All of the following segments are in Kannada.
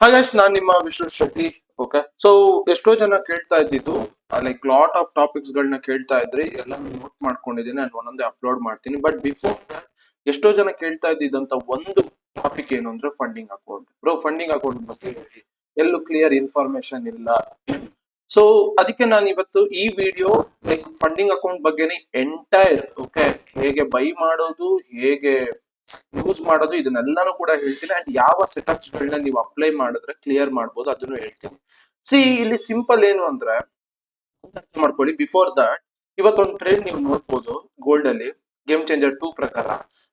ಹಾಗಾಗಿ ನಾನ್ ನಿಮ್ಮ ವಿಷ್ಣು ಶೆಟ್ಟಿ. ಓಕೆ, ಸೊ ಎಷ್ಟೋ ಜನ ಕೇಳ್ತಾ ಇದ್ದಿದ್ದು ಲೈಕ್ ಲಾಟ್ ಆಫ್ ಟಾಪಿಕ್ಸ್ ಗಳನ್ನ ಕೇಳ್ತಾ ಇದ್ರಿ, ಎಲ್ಲ ನೋಟ್ ಮಾಡ್ಕೊಂಡಿದ್ದೀನಿ, ನಾನು ಒಂದೊಂದೇ ಅಪ್ಲೋಡ್ ಮಾಡ್ತೀನಿ. ಬಟ್ ಬಿಫೋರ್ ಎಷ್ಟೋ ಜನ ಕೇಳ್ತಾ ಇದ್ದಿದ್ದಂತ ಒಂದು ಟಾಪಿಕ್ ಏನು ಅಂದ್ರೆ funding account. Bro, funding account ಬಗ್ಗೆ ಹೇಳಿ, ಎಲ್ಲೂ ಕ್ಲಿಯರ್ ಇನ್ಫಾರ್ಮೇಶನ್ ಇಲ್ಲ. ಸೊ ಅದಕ್ಕೆ ನಾನು ಇವತ್ತು ಈ ವಿಡಿಯೋ ಲೈಕ್ ಫಂಡಿಂಗ್ ಅಕೌಂಟ್ ಬಗ್ಗೆನೇ ಎಂಟೈರ್, ಓಕೆ, ಹೇಗೆ ಬೈ ಮಾಡೋದು, ಹೇಗೆ ಯೂಸ್ ಮಾಡೋದು, ಇದನ್ನೆಲ್ಲಾನು ಕೂಡ ಹೇಳ್ತೀನಿ. ಅಂಡ್ ಯಾವ ಸೆಟಪ್ಸ್ ಗಳನ್ನ ನೀವು ಅಪ್ಲೈ ಮಾಡಿದ್ರೆ ಕ್ಲಿಯರ್ ಮಾಡ್ಬೋದು ಅದನ್ನು ಹೇಳ್ತೀನಿ. ಸಿ, ಇಲ್ಲಿ ಸಿಂಪಲ್ ಏನು ಅಂದ್ರೆ ಅರ್ಥ ಮಾಡ್ಕೊಳ್ಳಿ. ಬಿಫೋರ್ ದಟ್, ಇವತ್ತೊಂದು ಟ್ರೇಡ್ ನೀವು ನೋಡ್ಬೋದು ಗೋಲ್ಡ್ ಅಲ್ಲಿ, ಗೇಮ್ ಚೇಂಜರ್ 2 ಪ್ರಕಾರ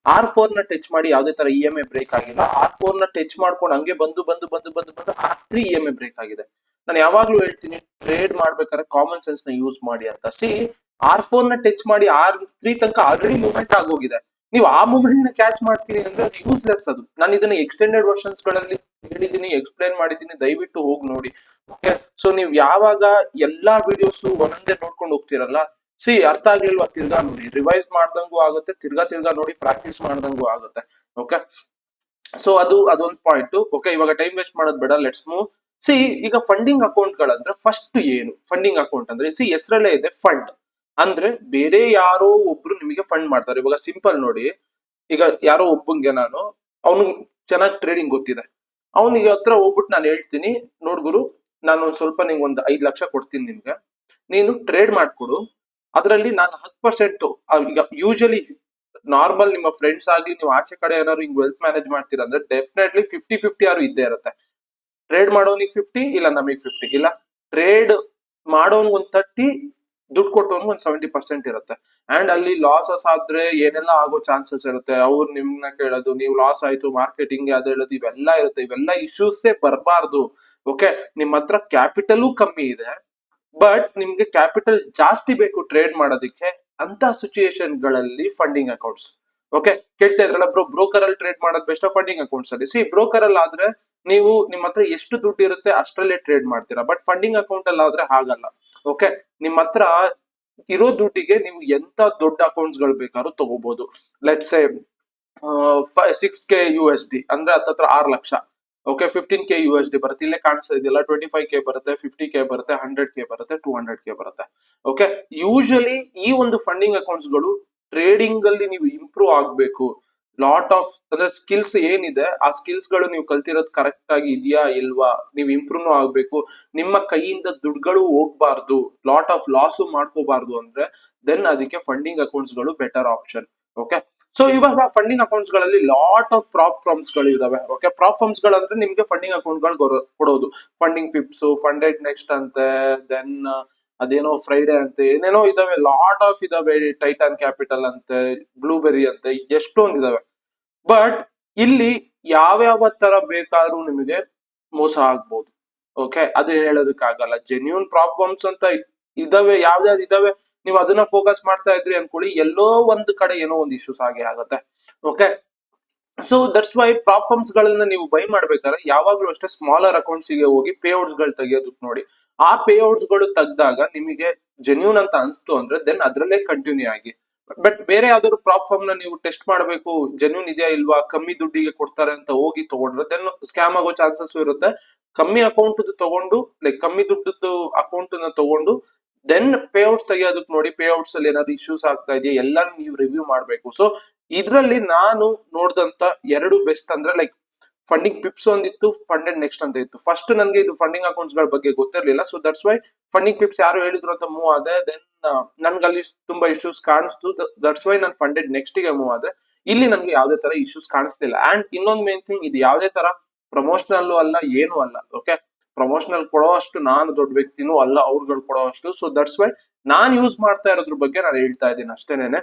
R4 ನ ಟಚ್ ಮಾಡಿ ಯಾವುದೇ ತರ EMA ಬ್ರೇಕ್ ಆಗಿಲ್ಲ. R4 ನ ಟಚ್ ಮಾಡ್ಕೊಂಡು ಹಂಗೆ ಬಂದು ಬಂದು ಬಂದು ಬಂದು ಬಂದು R3 EMA ಬ್ರೇಕ್ ಆಗಿದೆ. ನಾನು ಯಾವಾಗ್ಲೂ ಹೇಳ್ತೀನಿ, ಟ್ರೇಡ್ ಮಾಡ್ಬೇಕಾದ್ರೆ ಕಾಮನ್ ಸೆನ್ಸ್ ನ ಯೂಸ್ ಮಾಡಿ ಅಂತ. ಸಿ, R4 ನ ಟಚ್ ಮಾಡಿ R3 ತನಕ ಆಲ್ರೆಡಿ ಮೂವ್ಮೆಂಟ್ ಆಗೋಗಿದೆ. ನೀವು ಆ ಮೂವ್ಮೆಂಟ್ ನ ಕ್ಯಾಚ್ ಮಾಡ್ತೀನಿ ಅಂದ್ರೆ ಅದು ಯೂಸ್ಲೆಸ್. ಅದು ನಾನು ಇದನ್ನ ಎಕ್ಸ್ಟೆಂಡೆಡ್ ವರ್ಷನ್ಸ್ ಗಳಲ್ಲಿ ಹೇಳಿದೀನಿ, ಎಕ್ಸ್ಪ್ಲೈನ್ ಮಾಡಿದೀನಿ, ದಯವಿಟ್ಟು ಹೋಗಿ ನೋಡಿ. ಓಕೆ, ಸೊ ನೀವು ಯಾವಾಗ ಎಲ್ಲಾ ವಿಡಿಯೋಸ್ ಒಂದೊಂದೇ ನೋಡ್ಕೊಂಡು ಹೋಗ್ತಿರಲ್ಲ, ಸಿ ಅರ್ಥ ಆಗ್ಲಿಲ್ವಾ ತಿರ್ಗಾ ನೋಡಿ, ರಿವೈಸ್ ಮಾಡ್ದಂಗೂ ಆಗುತ್ತೆ, ತಿರ್ಗಾ ತಿರ್ಗಾ ನೋಡಿ ಪ್ರಾಕ್ಟೀಸ್ ಮಾಡ್ದಂಗೂ ಆಗುತ್ತೆ. ಓಕೆ, ಸೊ ಅದೊಂದು ಪಾಯಿಂಟ್. ಓಕೆ, ಇವಾಗ ಟೈಮ್ ವೇಸ್ಟ್ ಮಾಡೋದು ಬೇಡ, ಲೆಟ್ಸ್ ಮೂವ್. ಸಿ, ಈಗ ಫಂಡಿಂಗ್ ಅಕೌಂಟ್ ಗಳಂದ್ರೆ ಫಸ್ಟ್ ಏನು ಫಂಡಿಂಗ್ ಅಕೌಂಟ್ ಅಂದ್ರೆ, ಸಿ ಹೆಸರಲ್ಲೇ ಇದೆ ಫಂಡ್ ಅಂದ್ರೆ ಬೇರೆ ಯಾರೋ ಒಬ್ರು ನಿಮಗೆ ಫಂಡ್ ಮಾಡ್ತಾರೆ. ಇವಾಗ ಸಿಂಪಲ್ ನೋಡಿ, ಈಗ ಯಾರೋ ಒಬ್ಬಂಗೆ ನಾನು, ಅವನು ಚೆನ್ನಾಗಿ ಟ್ರೇಡಿಂಗ್ ಗೊತ್ತಿದೆ, ಅವನಿಗೆ ಹತ್ರ ಹೋಗ್ಬಿಟ್ಟು ನಾನು ಹೇಳ್ತೀನಿ, ನೋಡ್ ಗುರು, ನಾನು ಸ್ವಲ್ಪ ನಿಂಗೆ ಒಂದು 5 ಲಕ್ಷ ಕೊಡ್ತೀನಿ, ನಿಮ್ಗೆ ನೀನು ಟ್ರೇಡ್ ಮಾಡ್ಕೊಡು, ಅದರಲ್ಲಿ ನಾನು 10%, ಈಗ ಯೂಶಲಿ ನಾರ್ಮಲ್ ನಿಮ್ಮ ಫ್ರೆಂಡ್ಸ್ ಆಗಿ ನೀವು ಆಚೆ ಕಡೆ ಏನಾದ್ರು ಹಿಂಗ್ ವೆಲ್ತ್ ಮ್ಯಾನೇಜ್ ಮಾಡ್ತೀರಾ ಅಂದ್ರೆ ಡೆಫಿನೆಟ್ಲಿ 50-50 ಯಾರು ಇದ್ದೇ ಇರುತ್ತೆ. ಟ್ರೇಡ್ ಮಾಡೋನಿಗೆ 50, ಇಲ್ಲ ನಮಗೆ 50, ಇಲ್ಲ ಟ್ರೇಡ್ ಮಾಡೋನ್ ಒಂದು 30, ದುಡ್ಡು ಕೊಟ್ಟವನ್ಗೆ ಒಂದು 70% ಇರುತ್ತೆ. ಅಂಡ್ ಅಲ್ಲಿ ಲಾಸಸ್ ಆದ್ರೆ ಏನೆಲ್ಲ ಆಗೋ ಚಾನ್ಸಸ್ ಇರುತ್ತೆ. ಅವ್ರು ನಿಮ್ನ ಕೇಳೋದು, ನೀವು ಲಾಸ್ ಆಯ್ತು ಮಾರ್ಕೆಟಿಂಗ್ ಅದು ಹೇಳೋದು, ಇವೆಲ್ಲ ಇರುತ್ತೆ. ಇವೆಲ್ಲ ಇಶ್ಯೂಸೇ ಬರಬಾರ್ದು. ಓಕೆ, ನಿಮ್ ಹತ್ರ ಕ್ಯಾಪಿಟಲ್ ಕಮ್ಮಿ ಇದೆ, ಬಟ್ ನಿಮ್ಗೆ ಕ್ಯಾಪಿಟಲ್ ಜಾಸ್ತಿ ಬೇಕು ಟ್ರೇಡ್ ಮಾಡೋದಕ್ಕೆ, ಅಂತ ಸಿಚುಯೇಷನ್ ಗಳಲ್ಲಿ ಫಂಡಿಂಗ್ ಅಕೌಂಟ್ಸ್. ಓಕೆ, ಕೇಳ್ತಾ ಇದ್ರಲ್ಲ ಬ್ರೋ, ಬ್ರೋಕರ್ ಅಲ್ಲಿ ಟ್ರೇಡ್ ಮಾಡೋದು ಬೆಸ್ಟ್, ಫಂಡಿಂಗ್ ಅಕೌಂಟ್ಸ್ ಅಲ್ಲಿ? ಸಿ, ಬ್ರೋಕರ್ ಅಲ್ಲಿ ಆದ್ರೆ ನೀವು ನಿಮ್ಮ ಹತ್ರ ಎಷ್ಟು ದುಡ್ಡು ಇರುತ್ತೆ ಅಷ್ಟರಲ್ಲೇ ಟ್ರೇಡ್ ಮಾಡ್ತೀರಾ. ಬಟ್ ಫಂಡಿಂಗ್ ಅಕೌಂಟ್ ಅಲ್ಲಿ ಆದ್ರೆ ಹಾಗಲ್ಲ. ಓಕೆ, ನಿಮ್ಮ ಹತ್ರ ಇರೋ ದುಡ್ಡಿಗೆ ನೀವು ಎಂತ ದೊಡ್ಡ ಅಕೌಂಟ್ಸ್ ಗಳು ಬೇಕಾದ್ರೂ ತಗೋಬಹುದು. ಲೆಟ್ಸ್ ಸೇ 6K USD ಅಂದ್ರೆ ಹತ್ತತ್ರ 6 ಲಕ್ಷ. ಓಕೆ, 15K USD ಬರುತ್ತೆ, ಇಲ್ಲೇ ಕಾಣಿಸ್ತಾ ಇದೆಯಲ್ಲ, 25K ಬರುತ್ತೆ, 50K ಬರುತ್ತೆ, 100K ಬರುತ್ತೆ, 200K ಬರುತ್ತೆ. ಓಕೆ, ಯೂಶಲಿ ಈ ಒಂದು ಫಂಡಿಂಗ್ ಅಕೌಂಟ್ಸ್ ಗಳು ಟ್ರೇಡಿಂಗ್ ಅಲ್ಲಿ ನೀವು ಇಂಪ್ರೂವ್ ಆಗ್ಬೇಕು, ಲಾಟ್ ಆಫ್ ಅಂದ್ರೆ ಸ್ಕಿಲ್ಸ್ ಏನಿದೆ ಆ ಸ್ಕಿಲ್ಸ್ ಗಳು ನೀವು ಕಲ್ತಿರೋದು ಕರೆಕ್ಟ್ ಆಗಿ ಇದೆಯಾ ಇಲ್ವಾ, ನೀವು ಇಂಪ್ರೂವ್ ಆಗ್ಬೇಕು, ನಿಮ್ಮ ಕೈಯಿಂದ ದುಡ್ಡುಗಳು ಹೋಗ್ಬಾರ್ದು, ಲಾಟ್ ಆಫ್ ಲಾಸ್ ಮಾಡ್ಕೋಬಾರ್ದು ಅಂದ್ರೆ ದೆನ್ ಅದಕ್ಕೆ ಫಂಡಿಂಗ್ ಅಕೌಂಟ್ಸ್ ಗಳು ಬೆಟರ್ ಆಪ್ಷನ್. ಓಕೆ, ಸೊ ಇವಾಗ ಫಂಡಿಂಗ್ ಅಕೌಂಟ್ಸ್ ಗಳಲ್ಲಿ ಲಾಟ್ ಆಫ್ ಪ್ರಾಪ್ ಫರ್ಮ್ಸ್ ಗಳು ಇದಾವೆ. ಓಕೆ, ಪ್ರಾಪ್ ಫರ್ಮ್ಸ್ ಗಳಂದ್ರೆ ನಿಮ್ಗೆ ಫಂಡಿಂಗ್ ಅಕೌಂಟ್ ಗಳು ಕೊಡೋದು, ಫಂಡಿಂಗ್ ಫಿಪ್ಸ್, ಫಂಡೆಡ್ ನೆಕ್ಸ್ಟ್ ಅಂತೆ, ದೆನ್ ಅದೇನೋ ಫ್ರೈಡೆ ಅಂತೆ, ಏನೇನೋ ಇದಾವೆ, ಲಾಟ್ ಆಫ್ ಇದಾವೆ, ಟೈಟಾನ್ ಕ್ಯಾಪಿಟಲ್ ಅಂತೆ, ಬ್ಲೂಬೆರಿ ಅಂತೆ, ಎಷ್ಟೊಂದ್ ಇದಾವೆ. ಬಟ್ ಇಲ್ಲಿ ಯಾವ್ಯಾವ ತರ ಬೇಕಾದ್ರೂ ನಿಮಗೆ ಮೋಸ ಆಗ್ಬೋದು. ಓಕೆ, ಅದು ಹೇಳೋದಕ್ಕಾಗಲ್ಲ. ಜೆನ್ಯೂನ್ ಪ್ರಾಬ್ಲಮ್ಸ್ ಅಂತ ಇದಾವೆ, ಯಾವ್ದಾವ್ದು ಇದಾವೆ, ನೀವು ಅದನ್ನ ಫೋಕಸ್ ಮಾಡ್ತಾ ಇದ್ರಿ ಅನ್ಕೊಳ್ಳಿ, ಎಲ್ಲೋ ಒಂದ್ ಕಡೆ ಏನೋ ಒಂದು ಇಶ್ಯೂಸ್ ಆಗೇ ಆಗತ್ತೆ. Okay, so that's why problems ಗಳನ್ನ ನೀವು ಬೈ ಮಾಡ್ಬೇಕಾದ್ರೆ ಯಾವಾಗ್ಲೂ ಅಷ್ಟೇ ಸ್ಮಾಲರ್ ಅಕೌಂಟ್ಸ್ ಗೆ ಹೋಗಿ ಪೇಔಟ್ಸ್ ಗಳು ತೆಗೆಯೋದಕ್ಕೆ ನೋಡಿ. ಆ ಪೇಔಟ್ಸ್ ಗಳು ತೆಗ್ದಾಗ ನಿಮಗೆ ಜೆನ್ಯೂನ್ ಅಂತ ಅನ್ಸ್ತು ಅಂದ್ರೆ ದೆನ್ ಅದ್ರಲ್ಲೇ ಕಂಟಿನ್ಯೂ ಆಗಿ. ಬಟ್ ಬೇರೆ ಯಾವ್ದಾದ್ರು ಪ್ರಾಬ್ಲಮ್ ನ ನೀವು ಟೆಸ್ಟ್ ಮಾಡಬೇಕು, ಜೆನ್ಯೂನ್ ಇದೆಯಾ ಇಲ್ವಾ, ಕಮ್ಮಿ ದುಡ್ಡಿಗೆ ಕೊಡ್ತಾರೆ ಅಂತ ಹೋಗಿ ತಗೊಂಡ್ರೆ ದೆನ್ ಸ್ಕ್ಯಾಮ್ ಆಗೋ ಚಾನ್ಸಸ್ ಇರುತ್ತೆ. ಕಮ್ಮಿ ಅಕೌಂಟ್ ತಗೊಂಡು, ಲೈಕ್ ಕಮ್ಮಿ ದುಡ್ಡದ್ದು ಅಕೌಂಟ್ ನ ತಗೊಂಡು ದೆನ್ ಪೇಔಟ್ಸ್ ತೆಗಿಯೋದಕ್ಕೆ ನೋಡಿ. ಪೇಔಟ್ಸ್ ಅಲ್ಲಿ ಏನಾದ್ರು ಇಶ್ಯೂಸ್ ಆಗ್ತಾ ಇದೆಯಾ ಎಲ್ಲ ನೀವು ರಿವ್ಯೂ ಮಾಡ್ಬೇಕು. ಸೊ ಇದ್ರಲ್ಲಿ ನಾನು ನೋಡ್ದಂತ ಎರಡು ಬೆಸ್ಟ್ ಅಂದ್ರೆ ಲೈಕ್ ಫಂಡಿಂಗ್ ಪಿಪ್ಸ್ ಒಂದಿತ್ತು, ಫಂಡೆಡ್ ನೆಕ್ಸ್ಟ್ ಅಂತ ಇತ್ತು. ಫಸ್ಟ್ ನನ್ಗೆ ಇದು ಫಂಡಿಂಗ್ ಅಕೌಂಟ್ಸ್ ಗಳ ಬಗ್ಗೆ ಗೊತ್ತಿರ್ಲಿಲ್ಲ, ಸೊ ದಟ್ಸ್ ವೈ ಫಂಡಿಂಗ್ ಪಿಪ್ಸ್ ಯಾರು ಹೇಳಿದ್ರು ಅಂತ ಮೂವ್ ಆದೆ. ದೆನ್ ನನ್ಗೆ ಅಲ್ಲಿ ತುಂಬಾ ಇಶ್ಯೂಸ್ ಕಾಣಿಸ್ತು, ದಟ್ಸ್ ವೈ ನಾನು ಫಂಡೆಡ್ ನೆಕ್ಸ್ಟ್ ಗೆ ಮೂವ್ ಆದೆ. ಇಲ್ಲಿ ನನ್ಗೆ ಯಾವ್ದೇ ತರ ಇಶ್ಯೂಸ್ ಕಾಣಿಸ್ತಿಲ್ಲ. ಅಂಡ್ ಇನ್ನೊಂದ್ ಮೇನ್ ಥಿಂಗ್, ಇದು ಯಾವ್ದೇ ತರ ಪ್ರಮೋಷನಲ್ ಅಲ್ಲ, ಏನು ಅಲ್ಲ. ಓಕೆ, ಪ್ರಮೋಷನಲ್ ಕೊಡೋ ಅಷ್ಟು ನಾನು ದೊಡ್ಡ ವ್ಯಕ್ತಿನೂ ಅಲ್ಲ, ಅವ್ರುಗಳು ಕೊಡೋ ಅಷ್ಟು. So that's why non use ಮಾಡ್ತಾ ಇರೋದ್ರ ಬಗ್ಗೆ ನಾನು ಹೇಳ್ತಾ ಇದ್ದೀನಿ ಅಷ್ಟೇನೆ.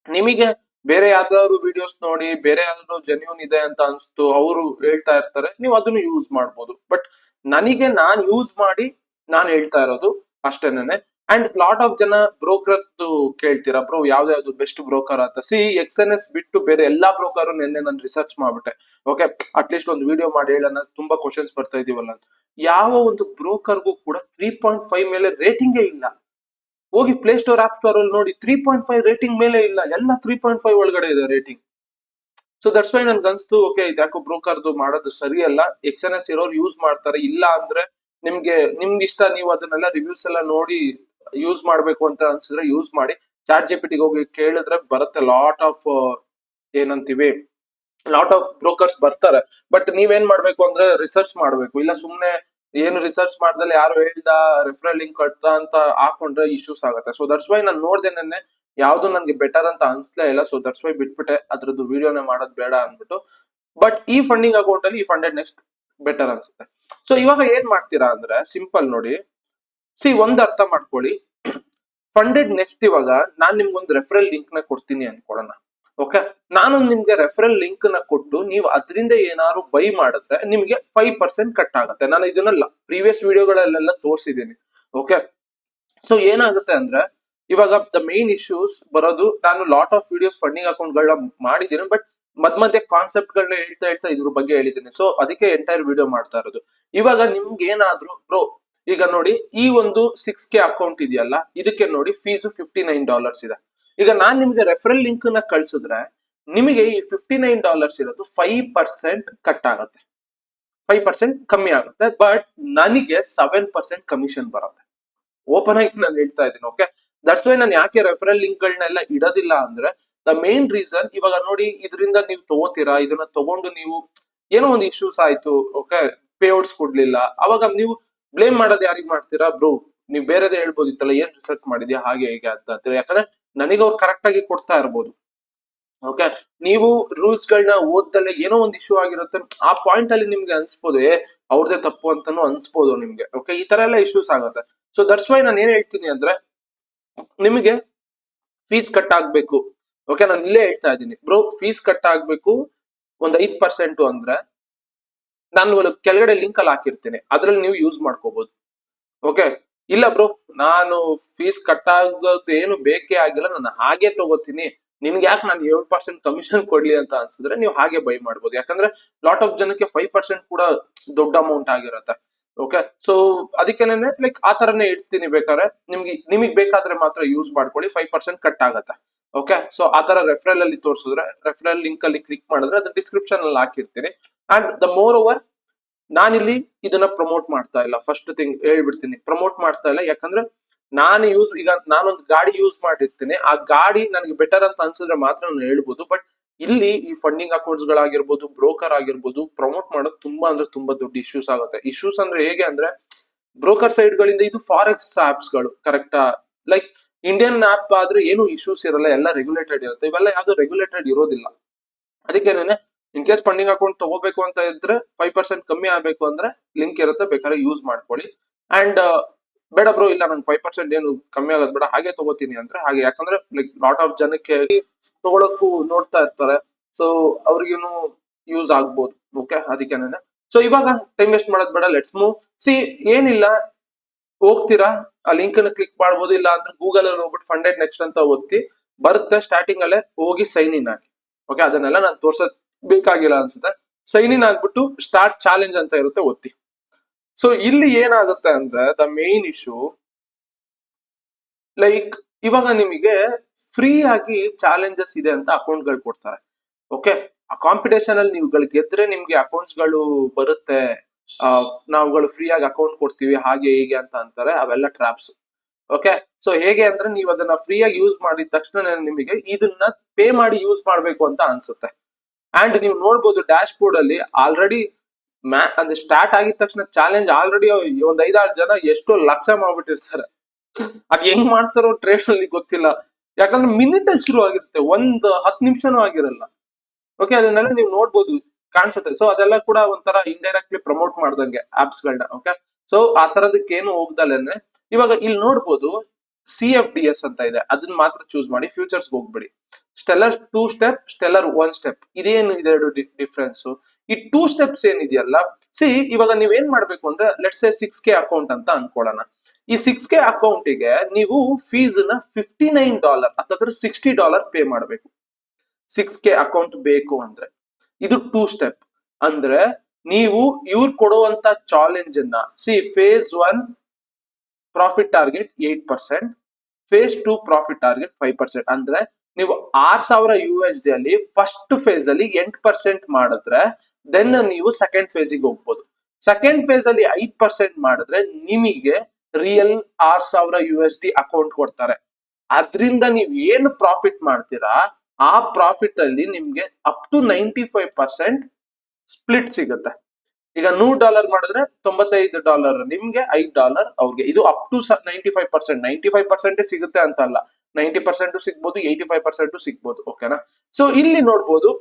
ನಿಮಗೆ ಬೇರೆ ಯಾವ್ದಾದ್ರು ವಿಡಿಯೋಸ್ ನೋಡಿ, ಬೇರೆ ಯಾವ್ದಾದ್ರು ಜೆನ್ಯೂನ್ ಇದೆ ಅಂತ ಅನ್ಸ್ತು, ಅವರು ಹೇಳ್ತಾ ಇರ್ತಾರೆ, ನೀವು ಅದನ್ನು ಯೂಸ್ ಮಾಡ್ಬೋದು. ಬಟ್ ನನಗೆ ನಾನ್ ಯೂಸ್ ಮಾಡಿ ನಾನ್ ಹೇಳ್ತಾ ಇರೋದು ಅಷ್ಟೇನೆ. ಅಂಡ್ ಲಾಟ್ ಆಫ್ ಜನ ಬ್ರೋಕರ್ ಕೇಳ್ತೀರಾ, ಬ್ರೋ ಯಾವ್ದಾವ್ದು ಬೆಸ್ಟ್ ಬ್ರೋಕರ್ ಅಂತ. ಸಿ, XNS ಬಿಟ್ಟು ಬೇರೆ ಎಲ್ಲಾ ಬ್ರೋಕರ್ ನಿನ್ನೆ ನಾನು ರಿಸರ್ಚ್ ಮಾಡ್ಬಿಟ್ಟೆ. ಓಕೆ, ಅಟ್ಲೀಸ್ಟ್ ಒಂದು ವಿಡಿಯೋ ಮಾಡಿ ಹೇಳೋಣ, ತುಂಬಾ ಕ್ವಶನ್ಸ್ ಬರ್ತಾ ಇದೀವಲ್ಲ. ಯಾವ ಒಂದು ಬ್ರೋಕರ್ಗೂ ಕೂಡ 3.5 ಮೇಲೆ ರೇಟಿಂಗೇ ಇಲ್ಲ. ಹೋಗಿ ಪ್ಲೇ ಸ್ಟೋರ್ ಆಪ್ ಸ್ಟೋರ್ ಅಲ್ಲಿ ನೋಡಿ, 3.5 ರೇಟಿಂಗ್ ಮೇಲೆ ಇಲ್ಲ, ಎಲ್ಲ 3.5 ಒಳಗಡೆ ಇದೆ ರೇಟಿಂಗ್. ಸೊ ದಟ್ಸ್ ವೈ ನನ್ಗೆ ಅನ್ಸ್ತು ಓಕೆ ಇದ್ಯಾಕೋ ಬ್ರೋಕರ್ದು ಮಾಡೋದು ಸರಿಯಲ್ಲ, ಎಕ್ಸ್ಎನ್ಎಸ್ ಇರೋರು ಯೂಸ್ ಮಾಡ್ತಾರೆ, ಇಲ್ಲ ಅಂದ್ರೆ ನಿಮ್ಗೆ ಇಷ್ಟ, ನೀವು ಅದನ್ನೆಲ್ಲ ರಿವ್ಯೂಸ್ ಎಲ್ಲ ನೋಡಿ ಯೂಸ್ ಮಾಡ್ಬೇಕು ಅಂತ ಅನ್ಸಿದ್ರೆ ಯೂಸ್ ಮಾಡಿ. ಚಾಟ್ ಜಿಪಿಟಿಗೆ ಹೋಗಿ ಕೇಳಿದ್ರೆ ಬರುತ್ತೆ, ಲಾಟ್ ಆಫ್ ಏನಂತೀವಿ ಲಾಟ್ ಆಫ್ ಬ್ರೋಕರ್ಸ್ ಬರ್ತಾರೆ. ಬಟ್ ನೀವೇನ್ ಮಾಡ್ಬೇಕು ಅಂದ್ರೆ ರಿಸರ್ಚ್ ಮಾಡ್ಬೇಕು, ಇಲ್ಲ ಸುಮ್ನೆ ಏನು ರಿಸರ್ಚ್ ಮಾಡ್ದಲ್ಲಿ ಯಾರು ಹೇಳ್ದ ರೆಫರಲ್ ಲಿಂಕ್ ಕಟ್ಟ ಅಂತ ಹಾಕೊಂಡ್ರೆ ಇಶ್ಯೂಸ್ ಆಗುತ್ತೆ. ಸೊ ದಟ್ಸ್ ವೈ ನಾನು ನೋಡ್ದೆ ನೆನ್ನೆ, ಯಾವ್ದು ನನ್ಗೆ ಬೆಟರ್ ಅಂತ ಅನ್ಸ್ಲೇ ಇಲ್ಲ. ಸೊ ದಟ್ಸ್ ವೈ ಬಿಟ್ಬಿಟ್ಟೆ, ಅದ್ರದ್ದು ವಿಡಿಯೋನೇ ಮಾಡೋದ್ ಬೇಡ ಅಂದ್ಬಿಟ್ಟು. ಬಟ್ ಈ ಫಂಡಿಂಗ್ ಅಕೌಂಟ್ ಅಲ್ಲಿ ಈ ಫಂಡೆಡ್ ನೆಕ್ಸ್ಟ್ ಬೆಟರ್ ಅನ್ಸುತ್ತೆ. ಸೊ ಇವಾಗ ಏನ್ ಮಾಡ್ತೀರಾ ಅಂದ್ರೆ ಸಿಂಪಲ್ ನೋಡಿ, ಒಂದ್ ಅರ್ಥ ಮಾಡ್ಕೊಳ್ಳಿ. ಫಂಡೆಡ್ ನೆಕ್ಸ್ಟ್ ಇವಾಗ ನಾನ್ ನಿಮ್ಗೊಂದು ರೆಫರಲ್ ಲಿಂಕ್ ನ ಕೊಡ್ತೀನಿ ಅನ್ಕೊಳ್ಳೋಣ. ಓಕೆ, ನಾನು ನಿಮ್ಗೆ ರೆಫರಲ್ ಲಿಂಕ್ ನ ಕೊಟ್ಟು ನೀವು ಅದರಿಂದ ಏನಾದ್ರು ಬೈ ಮಾಡಿದ್ರೆ ನಿಮ್ಗೆ 5% ಕಟ್ ಆಗುತ್ತೆ. ನಾನು ಇದನ್ನೆಲ್ಲ ಪ್ರೀವಿಯಸ್ ವಿಡಿಯೋಗಳಲ್ಲೆಲ್ಲ ತೋರಿಸಿದ್ದೀನಿ. ಓಕೆ, ಸೊ ಏನಾಗುತ್ತೆ ಅಂದ್ರೆ ಇವಾಗ ದ ಮೇನ್ ಇಶ್ಯೂಸ್ ಬರೋದು, ನಾನು lot of videos funding account ಗಳನ್ನ ಮಾಡಿದ್ದೀನಿ, ಬಟ್ ಮಧ್ಯೆ ಕಾನ್ಸೆಪ್ಟ್ ಗಳನ್ನ ಹೇಳ್ತಾ ಇದ್ರ ಬಗ್ಗೆ ಹೇಳಿದ್ದೀನಿ. ಸೊ ಅದಕ್ಕೆ ಎಂಟೈರ್ ವಿಡಿಯೋ ಮಾಡ್ತಾ ಇರೋದು. ಇವಾಗ ನಿಮ್ಗೆ ಏನಾದ್ರು ಬ್ರೋ, ಈಗ ನೋಡಿ ಈ ಒಂದು 6K ಅಕೌಂಟ್ ಇದೆಯಲ್ಲ, ಇದಕ್ಕೆ ನೋಡಿ ಫೀಸ್ $59 ಇದೆ. ಈಗ ನಾನ್ ನಿಮ್ಗೆ ರೆಫರಲ್ ಲಿಂಕ್ ನ ಕಳ್ಸಿದ್ರೆ ನಿಮಗೆ ಈ $59 ಇರೋದು 5% ಕಟ್ ಆಗುತ್ತೆ, 5% ಕಮ್ಮಿ ಆಗುತ್ತೆ. ಬಟ್ ನನಗೆ 7% ಕಮಿಷನ್ ಬರುತ್ತೆ. ಓಪನ್ ಆಗಿ ನಾನು ಹೇಳ್ತಾ ಇದ್ದೀನಿ. ಓಕೆ, ದಟ್ಸ್ ವೈ ನಾನು ಯಾಕೆ ರೆಫರಲ್ ಲಿಂಕ್ ಗಳನ್ನೆಲ್ಲ ಇಡೋದಿಲ್ಲ ಅಂದ್ರೆ, ದ ಮೇನ್ ರೀಸನ್, ಇವಾಗ ನೋಡಿ ಇದರಿಂದ ನೀವು ತಗೋತೀರಾ, ಇದನ್ನ ತಗೊಂಡು ನೀವು ಏನೋ ಒಂದು ಇಶ್ಯೂಸ್ ಆಯ್ತು, ಓಕೆ, ಪೇಔಟ್ಸ್ ಕೊಡ್ಲಿಲ್ಲ, ಅವಾಗ ನೀವು ಬ್ಲೇಮ್ ಮಾಡೋದು ಯಾರಿಗ್ ಮಾಡ್ತೀರಾ ಬ್ರೋ? ನೀವು ಬೇರೆದೇ ಹೇಳ್ಬೋದಿತ್ತಲ್ಲ, ಏನ್ ರಿಸರ್ಚ್ ಮಾಡಿದ್ಯಾ ಹಾಗೆ ಹೇಗೆ ಅಂತ. ಯಾಕಂದ್ರೆ ನನಗೆ ಅವ್ರು ಕರೆಕ್ಟ್ ಆಗಿ ಕೊಡ್ತಾ ಇರ್ಬೋದು. ಓಕೆ, ನೀವು ರೂಲ್ಸ್ ಗಳನ್ನ ಓದ್ದಲ್ಲೇ ಏನೋ ಒಂದು ಇಶ್ಯೂ ಆಗಿರುತ್ತೆ, ಆ ಪಾಯಿಂಟ್ ಅಲ್ಲಿ ನಿಮ್ಗೆ ಅನ್ಸ್ಬೋದು ಅವ್ರದೇ ತಪ್ಪು ಅಂತಾನು ಅನ್ಸ್ಬೋದು ನಿಮ್ಗೆ. ಓಕೆ, ಈ ತರ ಎಲ್ಲ ಇಶ್ಯೂಸ್ ಆಗುತ್ತೆ. ಸೊ ದಟ್ಸ್ ವೈ ನಾನು ಏನ್ ಹೇಳ್ತೀನಿ ಅಂದ್ರೆ, ನಿಮಗೆ ಫೀಸ್ ಕಟ್ ಆಗ್ಬೇಕು. ಓಕೆ, ನಾನು ಇಲ್ಲೇ ಹೇಳ್ತಾ ಇದ್ದೀನಿ ಬ್ರೋ, ಫೀಸ್ ಕಟ್ ಆಗ್ಬೇಕು ಒಂದ್ 5% ಅಂದ್ರೆ ನಾನು ಕೆಳಗಡೆ ಲಿಂಕ್ ಅಲ್ಲಿ ಹಾಕಿರ್ತೀನಿ, ಅದ್ರಲ್ಲಿ ನೀವು ಯೂಸ್ ಮಾಡ್ಕೋಬಹುದು. ಓಕೆ, ಇಲ್ಲ ಬ್ರೋ ನಾನು ಫೀಸ್ ಕಟ್ ಆಗೋದು ಏನು ಬೇಕೇ ಆಗಿಲ್ಲ, ನಾನು ಹಾಗೆ ತಗೋತೀನಿ, ನಿನ್ಗೆ ಯಾಕೆ ನಾನು 7% ಕಮಿಷನ್ ಕೊಡ್ಲಿ ಅಂತ ಅನ್ಸಿದ್ರೆ ನೀವು ಹಾಗೆ ಬೈ ಮಾಡ್ಬೋದು. ಯಾಕಂದ್ರೆ ಲಾಟ್ ಆಫ್ ಜನಕ್ಕೆ 5% ಕೂಡ ದೊಡ್ಡ ಅಮೌಂಟ್ ಆಗಿರುತ್ತೆ. ಓಕೆ, ಸೊ ಅದಕ್ಕೇನೆ ಲೈಕ್ ಆ ತರನೇ ಇಡ್ತೀನಿ. ಬೇಕಾದ್ರೆ ನಿಮಗೆ ಬೇಕಾದ್ರೆ ಮಾತ್ರ ಯೂಸ್ ಮಾಡ್ಕೊಳ್ಳಿ, 5% ಕಟ್ ಆಗತ್ತೆ. ಓಕೆ, ಸೊ ಆ ತರ ರೆಫರಲ್ ಅಲ್ಲಿ ತೋರಿಸಿದ್ರೆ, ರೆಫರಲ್ ಲಿಂಕ್ ಅಲ್ಲಿ ಕ್ಲಿಕ್ ಮಾಡಿದ್ರೆ ಅದು ಡಿಸ್ಕ್ರಿಪ್ಷನ್ ಅಲ್ಲಿ ಹಾಕಿರ್ತೀನಿ. ಅಂಡ್ ದ ಮೋರ್ ಓವರ್ ನಾನಿಲ್ಲಿ ಇದನ್ನ ಪ್ರಮೋಟ್ ಮಾಡ್ತಾ ಇಲ್ಲ. ಫಸ್ಟ್ ಥಿಂಗ್ ಹೇಳ್ಬಿಡ್ತೀನಿ, ಪ್ರಮೋಟ್ ಮಾಡ್ತಾ ಇಲ್ಲ. ಯಾಕಂದ್ರೆ ಈಗ ನಾನೊಂದು ಗಾಡಿ ಯೂಸ್ ಮಾಡಿರ್ತೀನಿ, ಆ ಗಾಡಿ ನನಗೆ ಬೆಟರ್ ಅಂತ ಅನ್ಸಿದ್ರೆ ಮಾತ್ರ ನಾನು ಹೇಳ್ಬೋದು. ಬಟ್ ಇಲ್ಲಿ ಈ ಫಂಡಿಂಗ್ ಅಕೌಂಟ್ಸ್ ಗಳಾಗಿರ್ಬೋದು, ಬ್ರೋಕರ್ ಆಗಿರ್ಬೋದು, ಪ್ರಮೋಟ್ ಮಾಡೋದು ತುಂಬಾ ಅಂದ್ರೆ ತುಂಬಾ ದೊಡ್ಡ ಇಶ್ಯೂಸ್ ಆಗುತ್ತೆ. ಇಶ್ಯೂಸ್ ಅಂದ್ರೆ ಹೇಗೆ ಅಂದ್ರೆ, ಬ್ರೋಕರ್ ಸೈಡ್ ಗಳಿಂದ ಇದು ಫಾರೆಕ್ಸ್ ಆಪ್ಸ್ ಗಳು ಕರೆಕ್ಟಾ, ಲೈಕ್ ಇಂಡಿಯನ್ ಆಪ್ ಆದ್ರೆ ಏನು ಇಶ್ಯೂಸ್ ಇರಲ್ಲ, ಎಲ್ಲ ರೆಗ್ಯುಲೇಟೆಡ್ ಇರುತ್ತೆ. ಇವೆಲ್ಲ ಯಾವ್ದು ರೆಗ್ಯುಲೇಟೆಡ್ ಇರೋದಿಲ್ಲ. ಅದಕ್ಕೇನೆ ಇನ್ ಕೇಸ್ ಫಂಡಿಂಗ್ ಅಕೌಂಟ್ ತಗೋಬೇಕು ಅಂತ ಇದ್ರೆ 5% ಕಮ್ಮಿ ಆಗ್ಬೇಕು ಅಂದ್ರೆ ಲಿಂಕ್ ಇರುತ್ತೆ, ಬೇಕಾದ್ರೆ ಯೂಸ್ ಮಾಡ್ಕೊಳ್ಳಿ. ಅಂಡ್ ಬೇಡ ಬ್ರೋ ಇಲ್ಲ ನಂಗೆ 5% ಏನು ಕಮ್ಮಿ ಆಗೋದ್ ಬೇಡ, ಹಾಗೆ ತಗೋತೀನಿ ಅಂದ್ರೆ ಹಾಗೆ. ಯಾಕಂದ್ರೆ ಲೈಕ್ ಲಾಟ್ ಆಫ್ ಜನಕ್ಕೆ ತಗೊಳಕ್ಕೂ ನೋಡ್ತಾ ಇರ್ತಾರೆ, ಸೊ ಅವ್ರಿಗೇನು ಯೂಸ್ ಆಗ್ಬೋದು. ಓಕೆ, ಅದಕ್ಕೇನೆ. ಸೊ ಇವಾಗ ಟೈಮ್ ವೇಸ್ಟ್ ಮಾಡೋದ್ ಬೇಡ, ಲೆಟ್ಸ್ ಮೂವ್. ಏನಿಲ್ಲ, ಹೋಗ್ತೀರಾ ಆ ಲಿಂಕ್ ಅನ್ನು ಕ್ಲಿಕ್ ಮಾಡ್ಬೋದು, ಇಲ್ಲ ಅಂದ್ರೆ ಗೂಗಲ್ ಅಲ್ಲಿ ಹೋಗ್ಬಿಟ್ಟು ಫಂಡೆಡ್ ನೆಕ್ಸ್ಟ್ ಅಂತ ಓದ್ತಿ ಬರುತ್ತೆ, ಸ್ಟಾರ್ಟಿಂಗ್ ಅಲ್ಲೇ ಹೋಗಿ ಸೈನ್ ಇನ್ ಆಗಿ. ಓಕೆ, ಅದನ್ನೆಲ್ಲ ನಾನು ತೋರ್ಸೋದ್ ಬೇಕಾಗಿಲ್ಲ ಅನ್ಸುತ್ತೆ. ಸೈನ್ ಇನ್ ಆಗ್ಬಿಟ್ಟು ಸ್ಟಾರ್ಟ್ ಚಾಲೆಂಜ್ ಅಂತ ಇರುತ್ತೆ, ಒತ್ತಿ. ಸೊ ಇಲ್ಲಿ ಏನಾಗುತ್ತೆ ಅಂದ್ರೆ, ದ ಮೇನ್ ಇಶ್ಯೂ ಲೈಕ್ ಇವಾಗ ನಿಮಗೆ ಫ್ರೀ ಆಗಿ ಚಾಲೆಂಜಸ್ ಇದೆ ಅಂತ ಅಕೌಂಟ್ ಗಳು ಕೊಡ್ತಾರೆ. ಓಕೆ, ಆ ಕಾಂಪಿಟೇಷನ್ ಅಲ್ಲಿ ನೀವು ಗೆದ್ರೆ ನಿಮ್ಗೆ ಅಕೌಂಟ್ಸ್ ಗಳು ಬರುತ್ತೆ, ನಾವುಗಳು ಫ್ರೀ ಆಗಿ ಅಕೌಂಟ್ ಕೊಡ್ತೀವಿ ಹಾಗೆ ಹೀಗೆ ಅಂತ ಅಂತಾರೆ. ಅವೆಲ್ಲ ಟ್ರಾಪ್ಸ್. ಓಕೆ, ಸೊ ಹೇಗೆ ಅಂದ್ರೆ ನೀವು ಅದನ್ನ ಫ್ರೀ ಆಗಿ ಯೂಸ್ ಮಾಡಿದ ತಕ್ಷಣ ನಿಮಗೆ ಇದನ್ನ ಪೇ ಮಾಡಿ ಯೂಸ್ ಮಾಡ್ಬೇಕು ಅಂತ ಅನ್ಸುತ್ತೆ. ಅಂಡ್ ನೀವು ನೋಡ್ಬೋದು ಡ್ಯಾಶ್ ಬೋರ್ಡ್ ಅಲ್ಲಿ ಆಲ್ರೆಡಿ ಅಂದ್ರೆ ಸ್ಟಾರ್ಟ್ ಆಗಿದ ತಕ್ಷಣ ಚಾಲೆಂಜ್ ಆಲ್ರೆಡಿ ಒಂದ್ 5-6 ಜನ ಎಷ್ಟೋ ಲಕ್ಷ ಮಾಡ್ಬಿಟ್ಟಿರ್ತಾರೆ. ಅದ್ ಹೆಂಗ್ ಮಾಡ್ತಾರೋ ಟ್ರೇಡ್ ಅಲ್ಲಿ ಗೊತ್ತಿಲ್ಲ. ಯಾಕಂದ್ರೆ ಮಿನಿಟ್ ಅಲ್ಲಿ ಶುರು ಆಗಿರುತ್ತೆ, ಒಂದ್ 10 ನಿಮಿಷನೂ ಆಗಿರಲ್ಲ. ಓಕೆ, ಅದನ್ನೆಲ್ಲ ನೀವು ನೋಡ್ಬೋದು, ಕಾಣಿಸುತ್ತೆ. ಸೊ ಅದೆಲ್ಲ ಕೂಡ ಒಂಥರ ಇಂಡೈರೆಕ್ಟ್ಲಿ ಪ್ರಮೋಟ್ ಮಾಡ್ದಂಗೆ ಆಪ್ಸ್ ಗಳನ್ನ. ಓಕೆ, ಸೊ ಆ ತರದಕ್ಕೆ ಏನು ಹೋಗ್ದಲ್ಲೇನೆ ಇವಾಗ ಇಲ್ಲಿ ನೋಡ್ಬೋದು CFDS ಅಂತ ಇದೆ, ಅದನ್ನ ಮಾತ್ರ ಚೂಸ್ ಮಾಡಿ, ಫ್ಯೂಚರ್ಸ್ ಹೋಗ್ಬಿಡಿ. ಸ್ಟೆಲ್ಲರ್ 2 ಸ್ಟೆಪ್, ಸ್ಟೆಲ್ಲರ್ 1 ಸ್ಟೆಪ್, ಇದೇನು ಇದೆರಡು ಡಿಫ್ರೆನ್ಸ್. ಈ 2 ಸ್ಟೆಪ್ಸ್ ಏನಿದೆಯಲ್ಲ, ಇವಾಗ ನೀವೇನ್ ಮಾಡ್ಬೇಕು ಅಂದ್ರೆ, ಲೆಟ್ಸ್ ಸೇ 6K ಅಕೌಂಟ್ ಅಂತ ಅನ್ಕೊಳ್ಳೋಣ. ಈ 6K ಅಕೌಂಟಿಗೆ ನೀವು ಫೀಸ್ ನ $59 ಅಥವಾ $60 ಪೇ ಮಾಡ್ಬೇಕು. 6K ಅಕೌಂಟ್ ಬೇಕು ಅಂದ್ರೆ ಇದು 2 ಸ್ಟೆಪ್. ಅಂದ್ರೆ ನೀವು ಇವ್ರು ಕೊಡುವಂತ ಚಾಲೆಂಜ್ ಅನ್ನ phase 1 profit target 8%, phase 2 profit target 5%. ಅಂದ್ರೆ ನೀವು 6,000 USD ಅಲ್ಲಿ ಫಸ್ಟ್ ಫೇಸ್ ಅಲ್ಲಿ 8% ಮಾಡಿದ್ರೆ ದೆನ್ ನೀವು ಸೆಕೆಂಡ್ ಫೇಸಿಗೆ ಹೋಗ್ಬೋದು. ಸೆಕೆಂಡ್ ಫೇಸ್ ಅಲ್ಲಿ 5% ಮಾಡಿದ್ರೆ ನಿಮಗೆ ರಿಯಲ್ 6,000 USD ಅಕೌಂಟ್ ಕೊಡ್ತಾರೆ. ಅದ್ರಿಂದ ನೀವು ಏನು ಪ್ರಾಫಿಟ್ ಮಾಡ್ತೀರಾ ಆ ಪ್ರಾಫಿಟ್ ಅಲ್ಲಿ ನಿಮ್ಗೆ ಅಪ್ ಟು 95% ಸ್ಪ್ಲಿಟ್ ಸಿಗುತ್ತೆ. ಈಗ $100 ಮಾಡಿದ್ರೆ $95 ನಿಮ್ಗೆ, $5 ಅವ್ರಿಗೆ. ಇದು ಅಪ್ ಟು 95%. 95% ಸಿಗುತ್ತೆ ಅಂತ ಅಲ್ಲ, 90% ಸಿಗ್ಬೋದು, 85% ಸಿಗ್ಬೋದು. ಓಕೆನಾ? ಸೊ ಇಲ್ಲಿ ನೋಡ್ಬೋದು